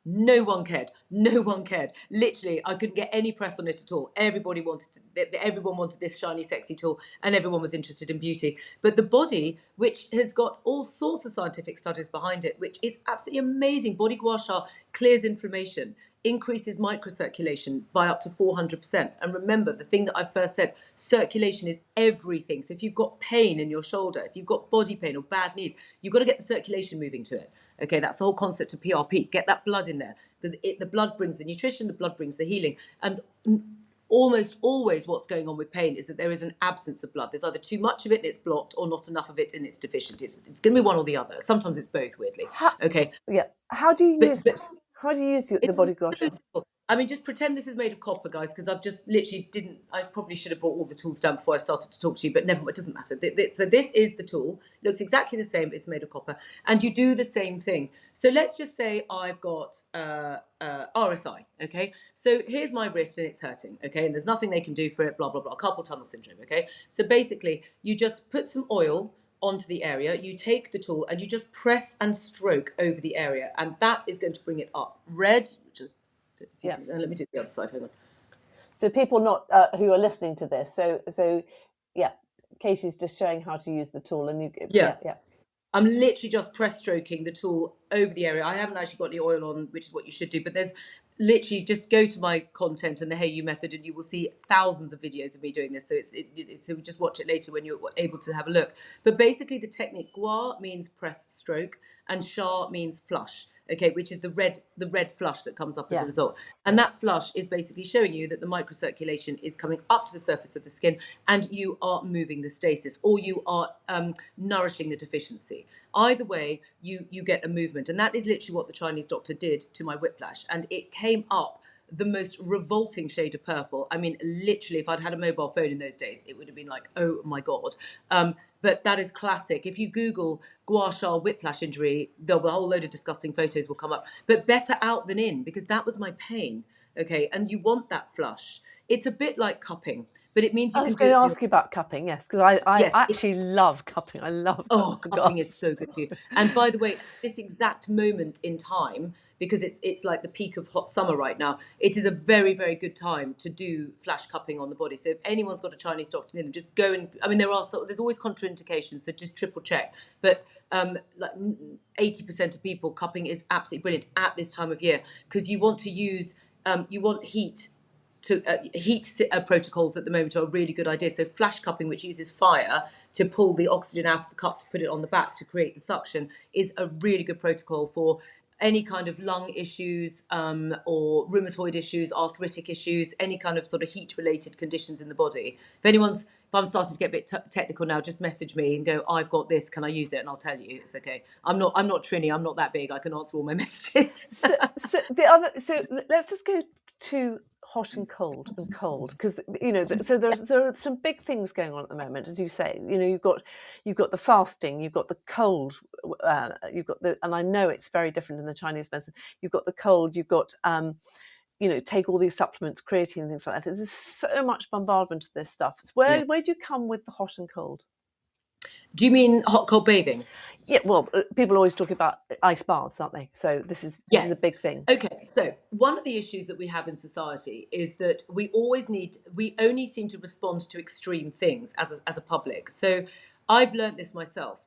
No one cared. No one cared. Literally, I couldn't get any press on it at all. Everyone wanted this shiny, sexy tool, and everyone was interested in beauty. But the body, which has got all sorts of scientific studies behind it, which is absolutely amazing. Body gua sha clears inflammation, increases microcirculation by up to 400%. And remember, the thing that I first said, circulation is everything. So if you've got pain in your shoulder, if you've got body pain or bad knees, you've got to get the circulation moving to it. Okay, that's the whole concept of PRP. Get that blood in there, because the blood brings the nutrition, the blood brings the healing. And almost always what's going on with pain is that there is an absence of blood. There's either too much of it and it's blocked, or not enough of it and it's deficient. It's going to be one or the other. Sometimes it's both, weirdly. Okay. Yeah. How do you use it? How do you use the body gua sha? I mean, just pretend this is made of copper, guys, because I've just literally I probably should have brought all the tools down before I started to talk to you, but never mind, it doesn't matter. So this is the tool. It looks exactly the same. It's made of copper. And you do the same thing. So let's just say I've got RSI, okay? So here's my wrist and it's hurting, okay? And there's nothing they can do for it, blah, blah, blah, carpal tunnel syndrome, okay? So basically, you just put some oil onto the area, you take the tool and you just press and stroke over the area, and that is going to bring it up. Red, yeah. And let me do the other side. Hang on. So people not who are listening to this, so yeah, Katie's just showing how to use the tool, and yeah. I'm literally just press stroking the tool over the area. I haven't actually got the oil on, which is what you should do, but there's literally, just go to my content and the Hey You method and you will see thousands of videos of me doing this. So so just watch it later when you're able to have a look. But basically the technique, gua means press stroke and sha means flush. Okay, which is the red flush that comes up as a result. And that flush is basically showing you that the microcirculation is coming up to the surface of the skin and you are moving the stasis, or you are nourishing the deficiency. Either way, you get a movement. And that is literally what the Chinese doctor did to my whiplash. And it came up the most revolting shade of purple. I mean, literally, if I'd had a mobile phone in those days, it would have been like, oh my God. But that is classic. If you Google gua sha whiplash injury, a whole load of disgusting photos will come up. But better out than in, because that was my pain. Okay, and you want that flush. It's a bit like cupping, but it means you can do it. I was going to ask you about cupping, yes, because I actually love cupping. I love cupping is so good for you. And by the way, this exact moment in time, because it's like the peak of hot summer right now, it is a very, very good time to do flash cupping on the body. So if anyone's got a Chinese doctor in them, just go and, I mean, there's always contraindications, so just triple check. But like 80% of people, cupping is absolutely brilliant at this time of year, because you want to use, you want heat. Heat protocols at the moment are a really good idea. So flash cupping, which uses fire to pull the oxygen out of the cup to put it on the back to create the suction, is a really good protocol for any kind of lung issues or rheumatoid issues, arthritic issues, any kind of sort of heat-related conditions in the body. If I'm starting to get a bit technical now, just message me and go, I've got this, can I use it? And I'll tell you. It's okay. I'm not Trini, I'm not that big. I can answer all my messages. so let's just go to hot and cold, because so there are some big things going on at the moment, as you say. You've got the fasting, you've got the cold, you've got and I know it's very different in the Chinese medicine. You've got the cold, you've got take all these supplements, creatine and things like that. There's so much bombardment of this stuff. Where do you come with the hot and cold? Do you mean hot cold bathing? Yeah, well, people always talk about ice baths, aren't they? So this is a big thing. Okay, so one of the issues that we have in society is that we only seem to respond to extreme things as a public. So I've learned this myself,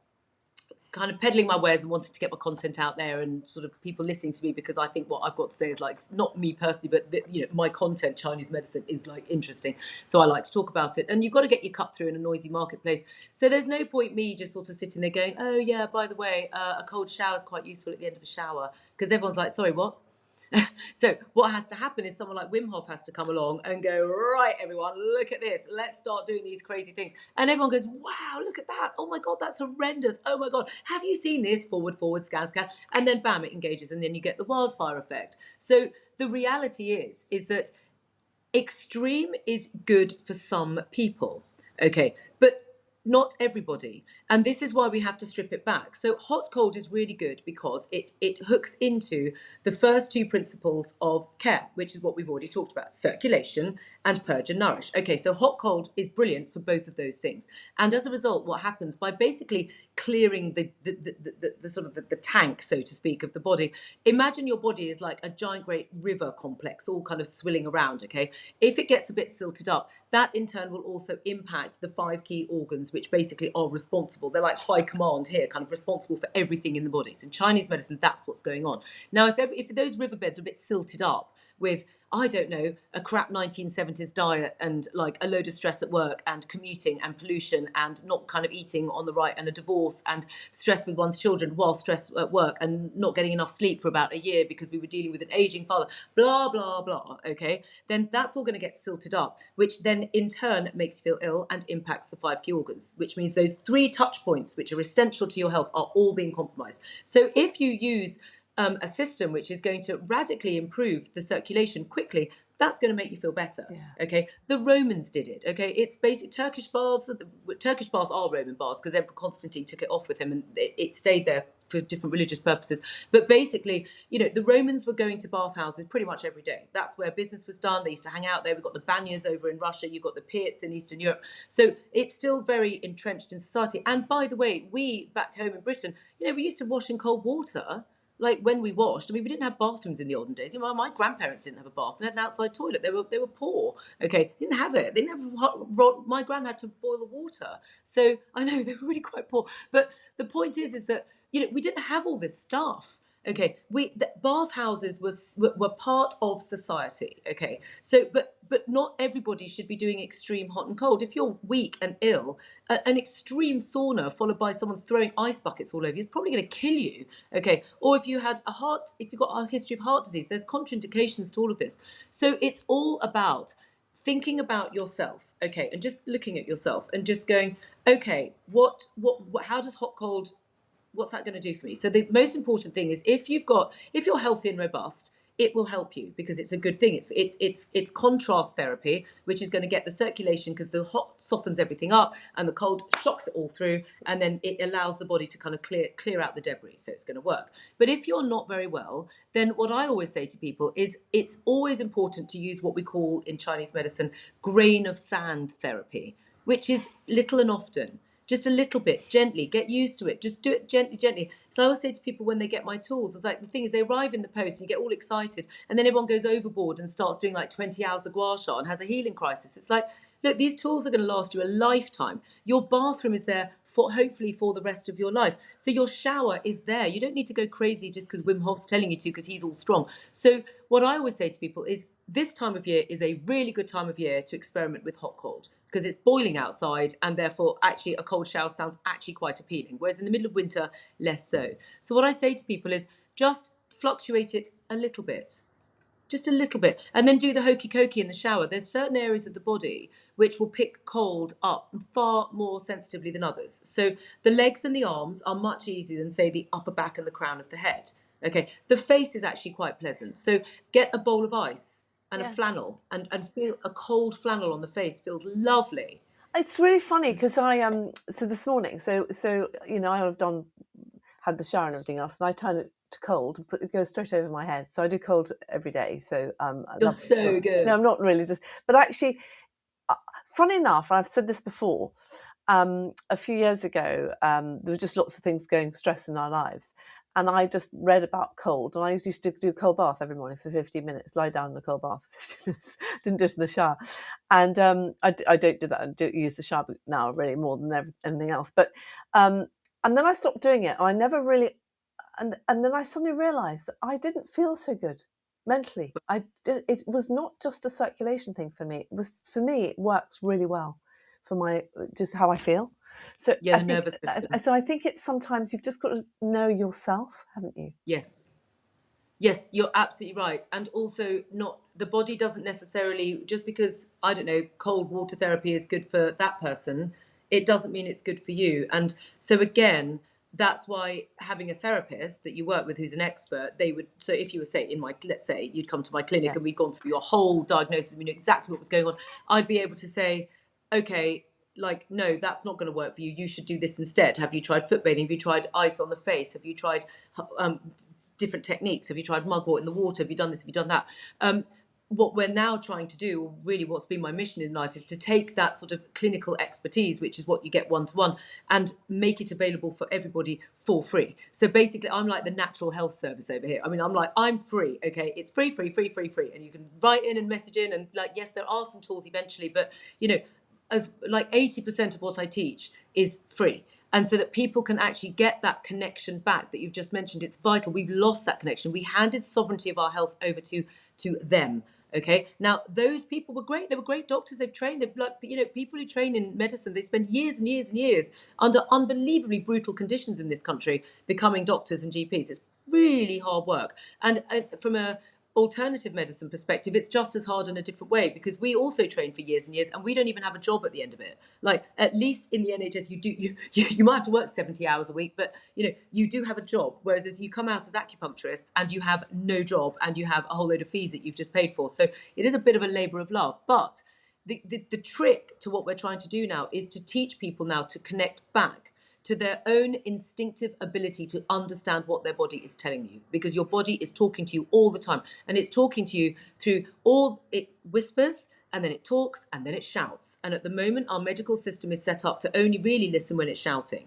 kind of peddling my wares and wanting to get my content out there and sort of people listening to me, because I think what I've got to say is like, not me personally, but my content, Chinese medicine, is like interesting. So I like to talk about it. And you've got to get your cut through in a noisy marketplace. So there's no point me just sort of sitting there going, oh yeah, by the way, a cold shower is quite useful at the end of a shower. Because everyone's like, sorry, what? So what has to happen is someone like Wim Hof has to come along and go, right, everyone, look at this. Let's start doing these crazy things. And everyone goes, wow, look at that. Oh my God, that's horrendous. Oh my God, have you seen this? Forward, scan. And then bam, it engages. And then you get the wildfire effect. So the reality is that extreme is good for some people. Okay, but not everybody. And this is why we have to strip it back. So hot cold is really good because it hooks into the first two principles of care, which is what we've already talked about: circulation and purge and nourish. Okay, so hot cold is brilliant for both of those things. And as a result, what happens by basically clearing the sort of the tank, so to speak, of the body. Imagine your body is like a giant great river complex, all kind of swilling around, okay? If it gets a bit silted up, that in turn will also impact the 5 key organs, which basically are responsible. They're like high command here, kind of responsible for everything in the body. So in Chinese medicine, that's what's going on. Now, if those riverbeds are a bit silted up with, I don't know, a crap 1970s diet and like a load of stress at work and commuting and pollution and not kind of eating on the right and a divorce and stress with one's children while stressed at work and not getting enough sleep for about a year because we were dealing with an aging father, blah, blah, blah, okay, then that's all going to get silted up, which then in turn makes you feel ill and impacts the 5 key organs, which means those 3 touch points, which are essential to your health, are all being compromised. So if you use a system which is going to radically improve the circulation quickly, that's going to make you feel better. Yeah. Okay, the Romans did it. Okay, it's basic Turkish baths. Turkish baths are Roman baths because Emperor Constantine took it off with him, and it stayed there for different religious purposes. But basically, you know, the Romans were going to bathhouses pretty much every day. That's where business was done. They used to hang out there. We've got the banyas over in Russia. You've got the Piets in Eastern Europe. So it's still very entrenched in society. And by the way, we back home in Britain, you know, we used to wash in cold water. Like when we washed, I mean, we didn't have bathrooms in the olden days. You know, my grandparents didn't have a bath. They had an outside toilet. They were poor. Okay, they didn't have it. They didn't have. My gran had to boil the water. So I know they were really quite poor. But the point is that, you know, we didn't have all this stuff. Okay, bathhouses were part of society. Okay, so but not everybody should be doing extreme hot and cold. If you're weak and ill, an extreme sauna followed by someone throwing ice buckets all over you is probably going to kill you. Okay, or if you've got a history of heart disease, there's contraindications to all of this. So it's all about thinking about yourself, okay, and just looking at yourself and just going, okay, how does hot cold, what's that going to do for me? So the most important thing is if you're healthy and robust, it will help you because it's a good thing. It's contrast therapy, which is going to get the circulation because the hot softens everything up and the cold shocks it all through, and then it allows the body to kind of clear out the debris. So it's going to work. But if you're not very well, then what I always say to people is it's always important to use what we call in Chinese medicine grain of sand therapy, which is little and often. Just a little bit, gently, get used to it. Just do it gently. So I always say to people when they get my tools, it's like, the thing is they arrive in the post and you get all excited and then everyone goes overboard and starts doing like 20 hours of gua sha and has a healing crisis. It's like, look, these tools are going to last you a lifetime. Your bathroom is there hopefully for the rest of your life. So your shower is there. You don't need to go crazy just because Wim Hof's telling you to because he's all strong. So what I always say to people is this time of year is a really good time of year to experiment with hot cold because it's boiling outside and therefore actually a cold shower sounds actually quite appealing. Whereas in the middle of winter, less so. So what I say to people is just fluctuate it a little bit. Just a little bit. And then do the hokey cokey in the shower. There's certain areas of the body which will pick cold up far more sensitively than others. So the legs and the arms are much easier than, say, the upper back and the crown of the head. Okay. The face is actually quite pleasant. So get a bowl of ice and a flannel and feel a cold flannel on the face. Feels lovely. It's really funny because so this morning, so you know, I've had the shower and everything else, and I turn it to cold and it goes straight over my head. So I do cold every day. So you're so good. No, I'm not really but actually, funny enough, I've said this before. A few years ago, there were just lots of things stress in our lives. And I just read about cold, and I used to do a cold bath every morning for 15 minutes, lie down in the cold bath for 15 minutes, didn't do it in the shower. And I don't do that. I don't use the shower now really more than anything else. But and then I stopped doing it. I never really, and then I suddenly realised that I didn't feel so good mentally. It was not just a circulation thing for me. For me, it works really well for just how I feel. So the nervous system. So I think it's sometimes you've just got to know yourself, haven't you? Yes, you're absolutely right. And also the body doesn't necessarily, just because, I don't know, cold water therapy is good for that person, it doesn't mean it's good for you. And so again, that's why having a therapist that you work with who's an expert, so if you were, let's say you'd come to my clinic and we'd gone through your whole diagnosis and we knew exactly what was going on, I'd be able to say, okay, like, no, that's not going to work for you. You should do this instead. Have you tried foot bathing? Have you tried ice on the face? Have you tried different techniques? Have you tried mugwort in the water? Have you done this? Have you done that? what we're now trying to do, or really what's been my mission in life, is to take that sort of clinical expertise, which is what you get one-to-one, and make it available for everybody for free. So basically, I'm like the natural health service over here. I mean, I'm free, okay? It's free, and you can write in and message in, and like, yes, there are some tools eventually, but as like 80% of what I teach is free. And so that people can actually get that connection back that you've just mentioned. It's vital. We've lost that connection. We handed sovereignty of our health over to them. Okay. Now, those people were great. They were great doctors. They've trained. They've, like, people who train in medicine, they spend years and years and years under unbelievably brutal conditions in this country becoming doctors and GPs. It's really hard work. And from a alternative medicine perspective, it's just as hard in a different way, because we also train for years and years and we don't even have a job at the end of it. Like, at least in the NHS, you might have to work 70 hours a week, but you do have a job. Whereas as you come out as acupuncturist and you have no job and you have a whole load of fees that you've just paid for. So it is a bit of a labour of love. But the trick to what we're trying to do now is to teach people now to connect back to their own instinctive ability to understand what their body is telling you, because your body is talking to you all the time, and it's talking to you through it whispers, and then it talks, and then it shouts. And at the moment, our medical system is set up to only really listen when it's shouting.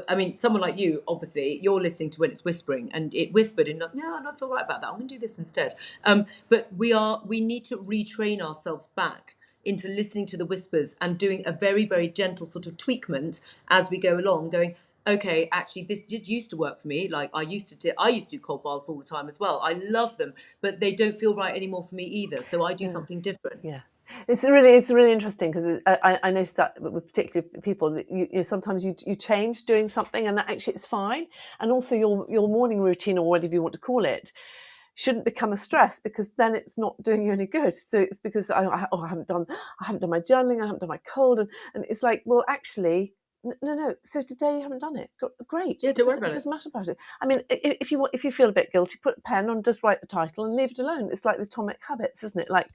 I mean, someone like you, obviously, you're listening to when it's whispering, and it whispered, and no, I don't feel right about that, I'm going to do this instead. But we need to retrain ourselves back into listening to the whispers and doing a very, very gentle sort of tweakment as we go along, going, okay, actually, this did used to work for me. Like, I used to do cold baths all the time as well. I love them, but they don't feel right anymore for me either. So I do something different. Yeah. It's really interesting, because I noticed that with particularly people that you sometimes you change doing something and that actually it's fine, and also your morning routine, or whatever you want to call it, shouldn't become a stress, because then it's not doing you any good. So it's because I haven't done my journaling, I haven't done my cold, and it's like, well, actually, no. So today you haven't done it. Great. Yeah, don't worry about it. Doesn't matter about it. I mean, if you feel a bit guilty, put a pen on, just write the title and leave it alone. It's like the Atomic Habits, isn't it? Like,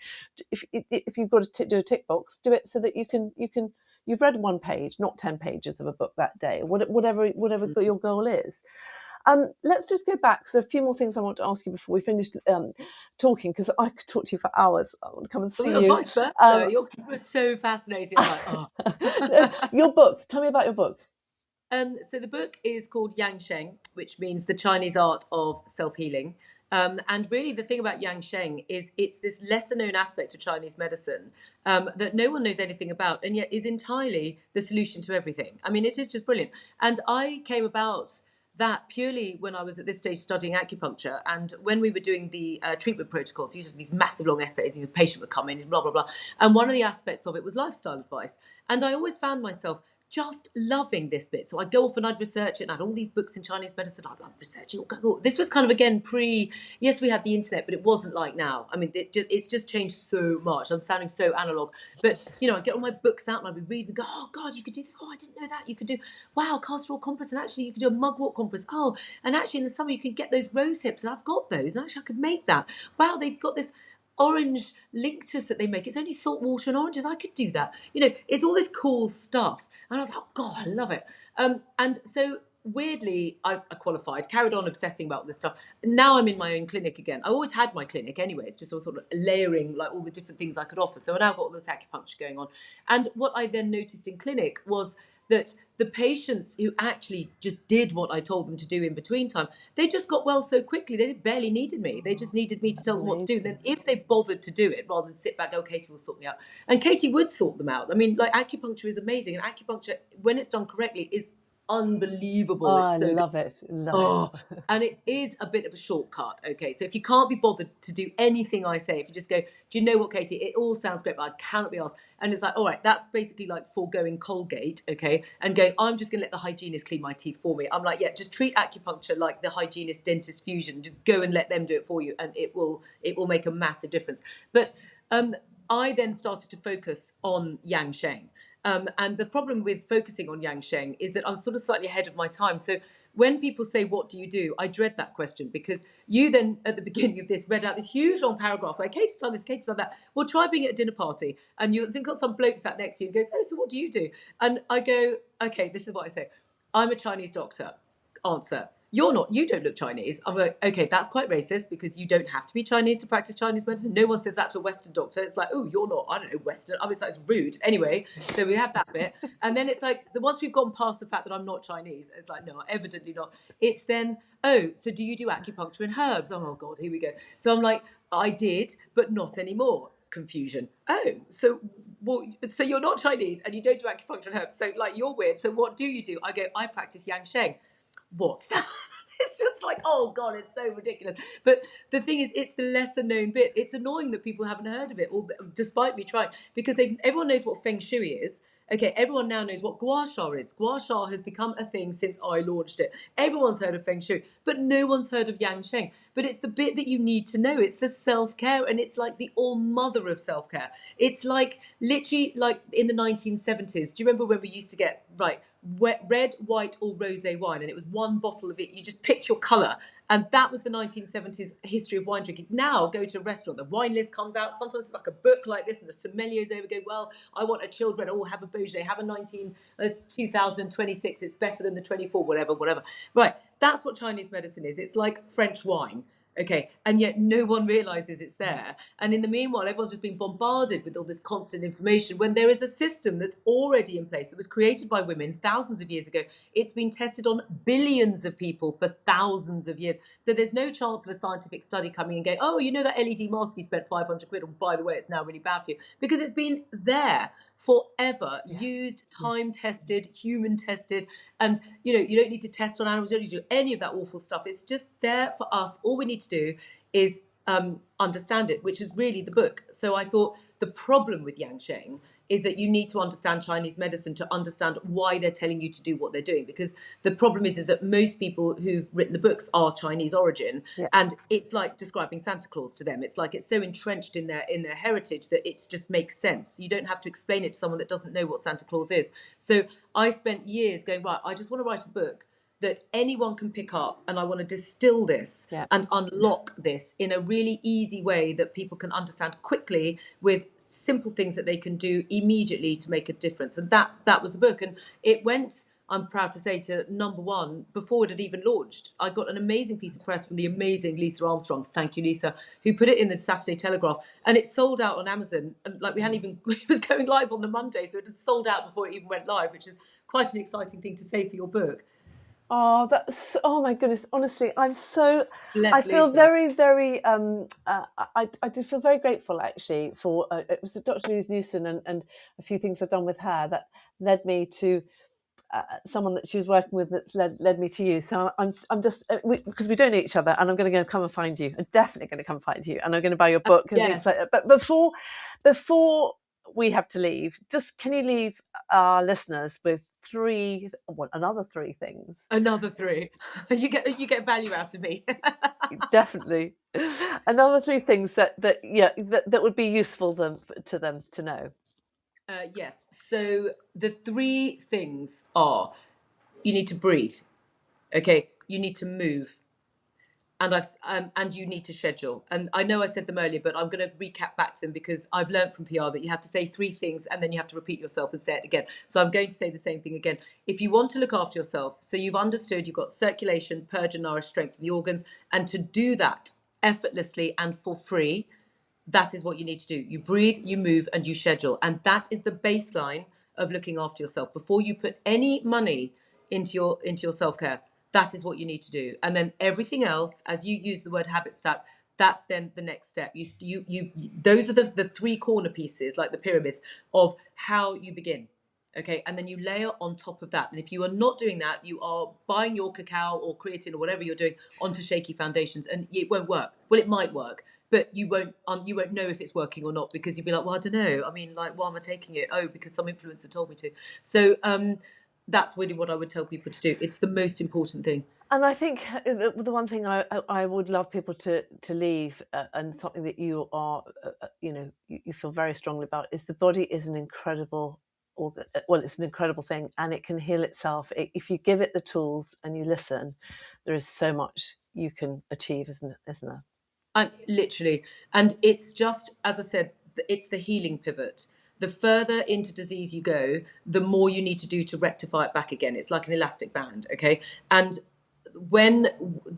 if you've got to do a tick box, do it so that you've read one page, not 10 pages of a book that day, or whatever your goal is. Let's just go back. So a few more things I want to ask you before we finish talking, because I could talk to you for hours. I want to come and see you. Vice versa. You're so fascinating. Like, oh. Your book. Tell me about your book. So the book is called Yang Sheng, which means the Chinese art of self-healing. And really the thing about Yang Sheng is it's this lesser known aspect of Chinese medicine that no one knows anything about, and yet is entirely the solution to everything. I mean, it is just brilliant. And I came about that purely when I was at this stage studying acupuncture, and when we were doing the treatment protocols, usually these massive long essays, and the patient would come in and blah, blah, blah. And one of the aspects of it was lifestyle advice. And I always found myself just loving this bit. So I'd go off and I'd research it, and I had all these books in Chinese medicine. I'd love researching. This was kind of, again, yes, we had the internet, but it wasn't like now. I mean, it's just changed so much. I'm sounding so analog. But, I'd get all my books out and I'd be reading and go, oh, God, you could do this. Oh, I didn't know that. You could do, wow, castor oil compress. And actually, you could do a mugwort compress. Oh, and actually, in the summer, you could get those rose hips. And I've got those. And actually, I could make that. Wow, they've got this orange linctus that they make. It's only salt water and oranges. I could do that. It's all this cool stuff. And I was like, oh God, I love it. And so weirdly, I qualified, carried on obsessing about this stuff. Now I'm in my own clinic again. I always had my clinic anyway. It's just sort of layering like all the different things I could offer. So I now got all this acupuncture going on. And what I then noticed in clinic was that the patients who actually just did what I told them to do in between time, they just got well so quickly. They barely needed me. They just needed me to tell them what to do. Then if they bothered to do it, rather than sit back, oh, Katie will sort me out. And Katie would sort them out. I mean, like, acupuncture is amazing. And acupuncture, when it's done correctly, is unbelievable. Oh, it's so love it. And it is a bit of a shortcut. Okay, so if you can't be bothered to do anything I say, if you just go, do you know what, Katie, it all sounds great, but I cannot be asked. And it's like, all right, that's basically like foregoing Colgate, okay, and going, I'm just gonna let the hygienist clean my teeth for me. I'm like, yeah, just treat acupuncture like the hygienist dentist fusion. Just go and let them do it for you, and it will make a massive difference. But I then started to focus on Yang Sheng. And the problem with focusing on Yang Sheng is that I'm sort of slightly ahead of my time. So when people say, what do you do? I dread that question, because you then at the beginning of this read out this huge long paragraph, like, Katie's done this, Katie's done that. Well, try being at a dinner party and you've got some bloke sat next to you and goes, oh, so what do you do? And I go, okay, this is what I say. I'm a Chinese doctor. Answer. you don't look Chinese. I'm like, okay, that's quite racist because you don't have to be Chinese to practice Chinese medicine. No one says that to a Western doctor. It's like, oh, you're not, I don't know, Western. I mean, it's like, it's rude. Anyway, so we have that bit. And then it's like, once we've gone past the fact that I'm not Chinese, it's like, no, evidently not. It's then, oh, so do you do acupuncture and herbs? Oh, God, here we go. So I'm like, I did, but not anymore. Confusion. Oh, so you're not Chinese and you don't do acupuncture and herbs. So like, you're weird. So what do you do? I go, I practice Yang Sheng. What's that? It's just like, oh God, it's so ridiculous. But the thing is, it's the lesser known bit. It's annoying that people haven't heard of it, or despite me trying, because everyone knows what Feng Shui is. Okay, everyone now knows what Gua Sha is. Gua Sha has become a thing since I launched it. Everyone's heard of Feng Shui, but no one's heard of Yang Sheng. But it's the bit that you need to know. It's the self-care, and it's like the all mother of self-care. It's like literally like in the 1970s. Do you remember when we used to get, right, red, white, or rosé wine, and it was one bottle of it. You just picked your colour, and that was the 1970s history of wine drinking. Now, go to a restaurant, the wine list comes out. Sometimes it's like a book like this, and the sommeliers over go, well, I want a chilled red. Oh, have a Beaujolais, have a it's 2026. It's better than the 24, whatever. Right, that's what Chinese medicine is. It's like French wine. Okay, and yet no one realizes it's there. And in the meanwhile, everyone's just been bombarded with all this constant information when there is a system that's already in place that was created by women thousands of years ago. It's been tested on billions of people for thousands of years. So there's no chance of a scientific study coming and going, oh, you know that LED mask you spent 500 quid on, by the way, it's now really bad for you. Because it's been there forever, used, time tested, human tested, and you don't need to test on animals, you don't need to do any of that awful stuff. It's just there for us. All we need to do is understand it, which is really the book. So I thought the problem with Yang Sheng is that you need to understand Chinese medicine to understand why they're telling you to do what they're doing. Because the problem is that most people who've written the books are Chinese origin, and it's like describing Santa Claus to them. It's like it's so entrenched in their heritage that it just makes sense. You don't have to explain it to someone that doesn't know what Santa Claus is. So I spent years going, right, I just want to write a book that anyone can pick up, and I want to distill this and unlock this in a really easy way that people can understand quickly with simple things that they can do immediately to make a difference. And that was the book. And it went, I'm proud to say, to #1 before it had even launched. I got an amazing piece of press from the amazing Lisa Armstrong, thank you Lisa, who put it in the Saturday Telegraph, and it sold out on Amazon. And like we hadn't even, it was going live on the Monday, so it had sold out before it even went live, which is quite an exciting thing to say for your book. Oh my goodness, honestly, I feel Lisa. very, very, I did feel very grateful actually for, it was Dr. Louise Newson and a few things I've done with her that led me to someone that she was working with that's led me to you. So I'm just, because we don't know each other, and I'm going to go come and find you. I'm definitely going to come find you, and I'm going to buy your book and things like that. But before we have to leave, just can you leave our listeners with another three things? Another three. You get value out of me. Definitely. Another three things that would be useful to them to know. Yes. So the three things are: you need to breathe. Okay. You need to move. And you need to schedule. And I know I said them earlier, but I'm going to recap back to them because I've learned from PR that you have to say three things and then you have to repeat yourself and say it again. So I'm going to say the same thing again. If you want to look after yourself, so you've understood you've got circulation, purge and nourish, strengthen the organs, and to do that effortlessly and for free, that is what you need to do. You breathe, you move, and you schedule. And that is the baseline of looking after yourself. Before you put any money into your self-care, that is what you need to do. And then everything else, as you use the word habit stack, that's then the next step. Those are the three corner pieces, like the pyramids, of how you begin. Okay, and then you layer on top of that. And if you are not doing that, you are buying your cacao or creatine or whatever you're doing onto shaky foundations, and it won't work. Well, it might work, but you won't know if it's working or not, because you'll be like, well, I don't know. I mean, like, why am I taking it? Oh, because some influencer told me to. So that's really what I would tell people to do. It's the most important thing. And I think the one thing I would love people to leave, and something that you are, you feel very strongly about, is the body is an incredible it's an incredible thing, and it can heal itself. If you give it the tools and you listen, there is so much you can achieve, isn't there? Literally. And it's just, as I said, it's the healing pivot. The further into disease you go, the more you need to do to rectify it back again. It's like an elastic band, okay? And when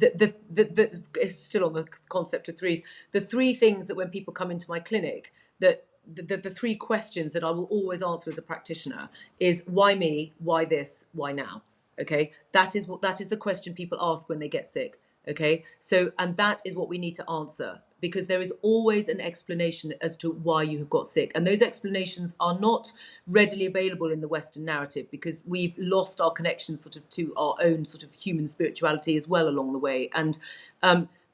it's still on the concept of threes, the three things that when people come into my clinic, that the three questions that I will always answer as a practitioner is why me, why this, why now? Okay, that is the question people ask when they get sick. Okay, so, and that is what we need to answer, because there is always an explanation as to why you have got sick, and those explanations are not readily available in the Western narrative, because we've lost our connection sort of to our own sort of human spirituality as well along the way. And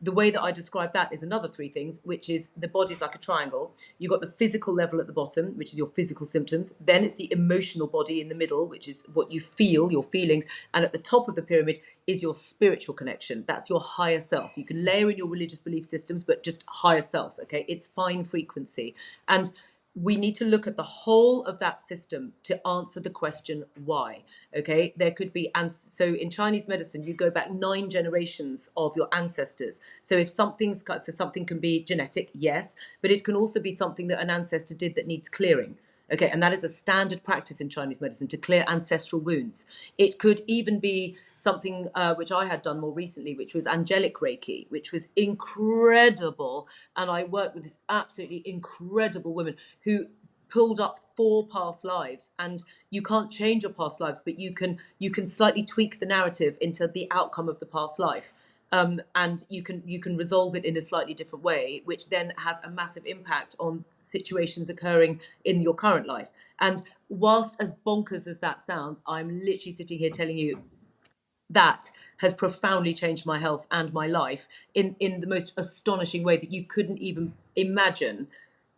the way that I describe that is another three things, which is the body's like a triangle. You've got the physical level at the bottom, which is your physical symptoms. Then it's the emotional body in the middle, which is what you feel, your feelings. And at the top of the pyramid is your spiritual connection. That's your higher self. You can layer in your religious belief systems, but just higher self, okay? It's fine frequency. And we need to look at the whole of that system to answer the question why. Okay, there could be, and so in Chinese medicine you go back 9 generations of your ancestors. So if something's got, so something can be genetic, yes, but it can also be something that an ancestor did that needs clearing. Okay, and that is a standard practice in Chinese medicine, to clear ancestral wounds. It could even be something which I had done more recently, which was angelic Reiki, which was incredible. And I worked with this absolutely incredible woman who pulled up 4 past lives. And you can't change your past lives, but you can slightly tweak the narrative into the outcome of the past life. And you can resolve it in a slightly different way, which then has a massive impact on situations occurring in your current life. And whilst as bonkers as that sounds, I'm literally sitting here telling you that has profoundly changed my health and my life in the most astonishing way that you couldn't even imagine,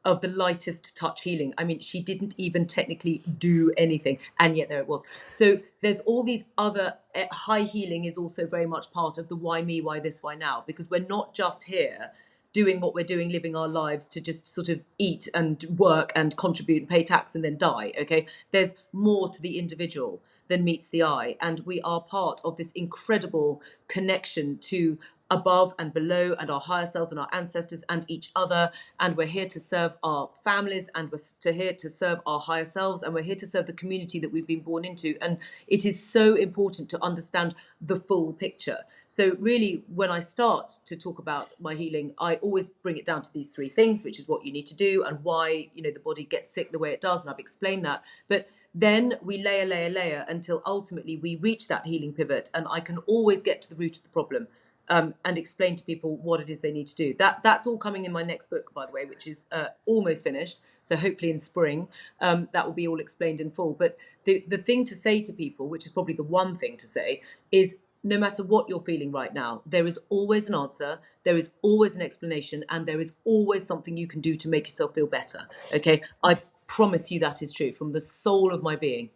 of the lightest touch healing. I mean, she didn't even technically do anything, and yet there it was. So there's all these other high healing is also very much part of the why me, why this, why now, because we're not just here doing what we're doing, living our lives to just sort of eat and work and contribute and pay tax and then die. Okay, there's more to the individual than meets the eye, and we are part of this incredible connection to above and below and our higher selves and our ancestors and each other. And we're here to serve our families, and we're here to serve our higher selves, and we're here to serve the community that we've been born into. And it is so important to understand the full picture. So really, when I start to talk about my healing, I always bring it down to these 3 things, which is what you need to do and why, you know, the body gets sick the way it does, and I've explained that. But then we layer until ultimately we reach that healing pivot, and I can always get to the root of the problem. And explain to people what it is they need to do. That's all coming in my next book, by the way, which is almost finished. So hopefully in spring, that will be all explained in full. But the thing to say to people, which is probably the one thing to say, is no matter what you're feeling right now, there is always an answer, there is always an explanation, and there is always something you can do to make yourself feel better. Okay, I promise you that is true from the soul of my being.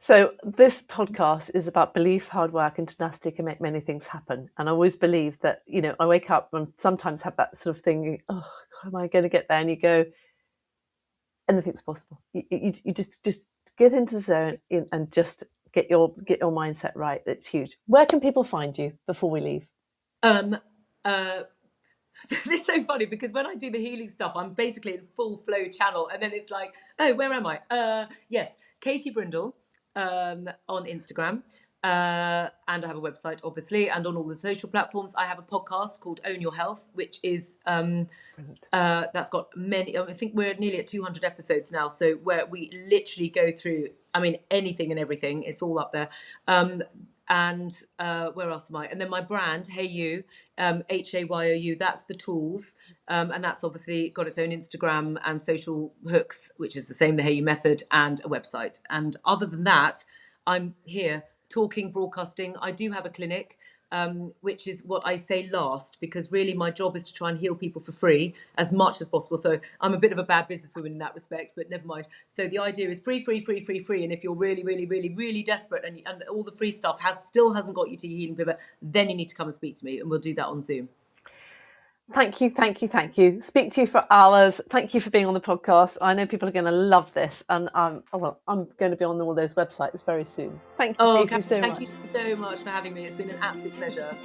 So this podcast is about belief, hard work, and tenacity can make many things happen. And I always believe that, you know, I wake up and sometimes have that sort of thing, oh, God, am I going to get there? And you go, anything's possible. You just get into the zone and just get your mindset right. It's huge. Where can people find you before we leave? It's so funny because when I do the healing stuff, I'm basically in full flow channel, and then it's like, oh, where am I? Yes, Katie Brindle on Instagram, and I have a website, obviously, and on all the social platforms. I have a podcast called Own Your Health, which is that's got many. I think we're nearly at 200 episodes now, so where we literally go through, I mean, anything and everything. It's all up there. And where else am I? And then my brand, Hey You, HAYOU, that's the tools. And that's obviously got its own Instagram and social hooks, which is the same, the Hey You method, and a website. And other than that, I'm here talking, broadcasting. I do have a clinic, which is what I say last, because really my job is to try and heal people for free as much as possible. So I'm a bit of a bad businesswoman in that respect, but never mind. So the idea is free. And if you're really desperate and all the free stuff still hasn't got you to your healing pivot, then you need to come and speak to me, and we'll do that on Zoom. Thank you. Speak to you for hours. Thank you for being on the podcast. I know people are going to love this, and I'm going to be on all those websites very soon. Thank you, Katie, so much. Thank you so much for having me. It's been an absolute pleasure.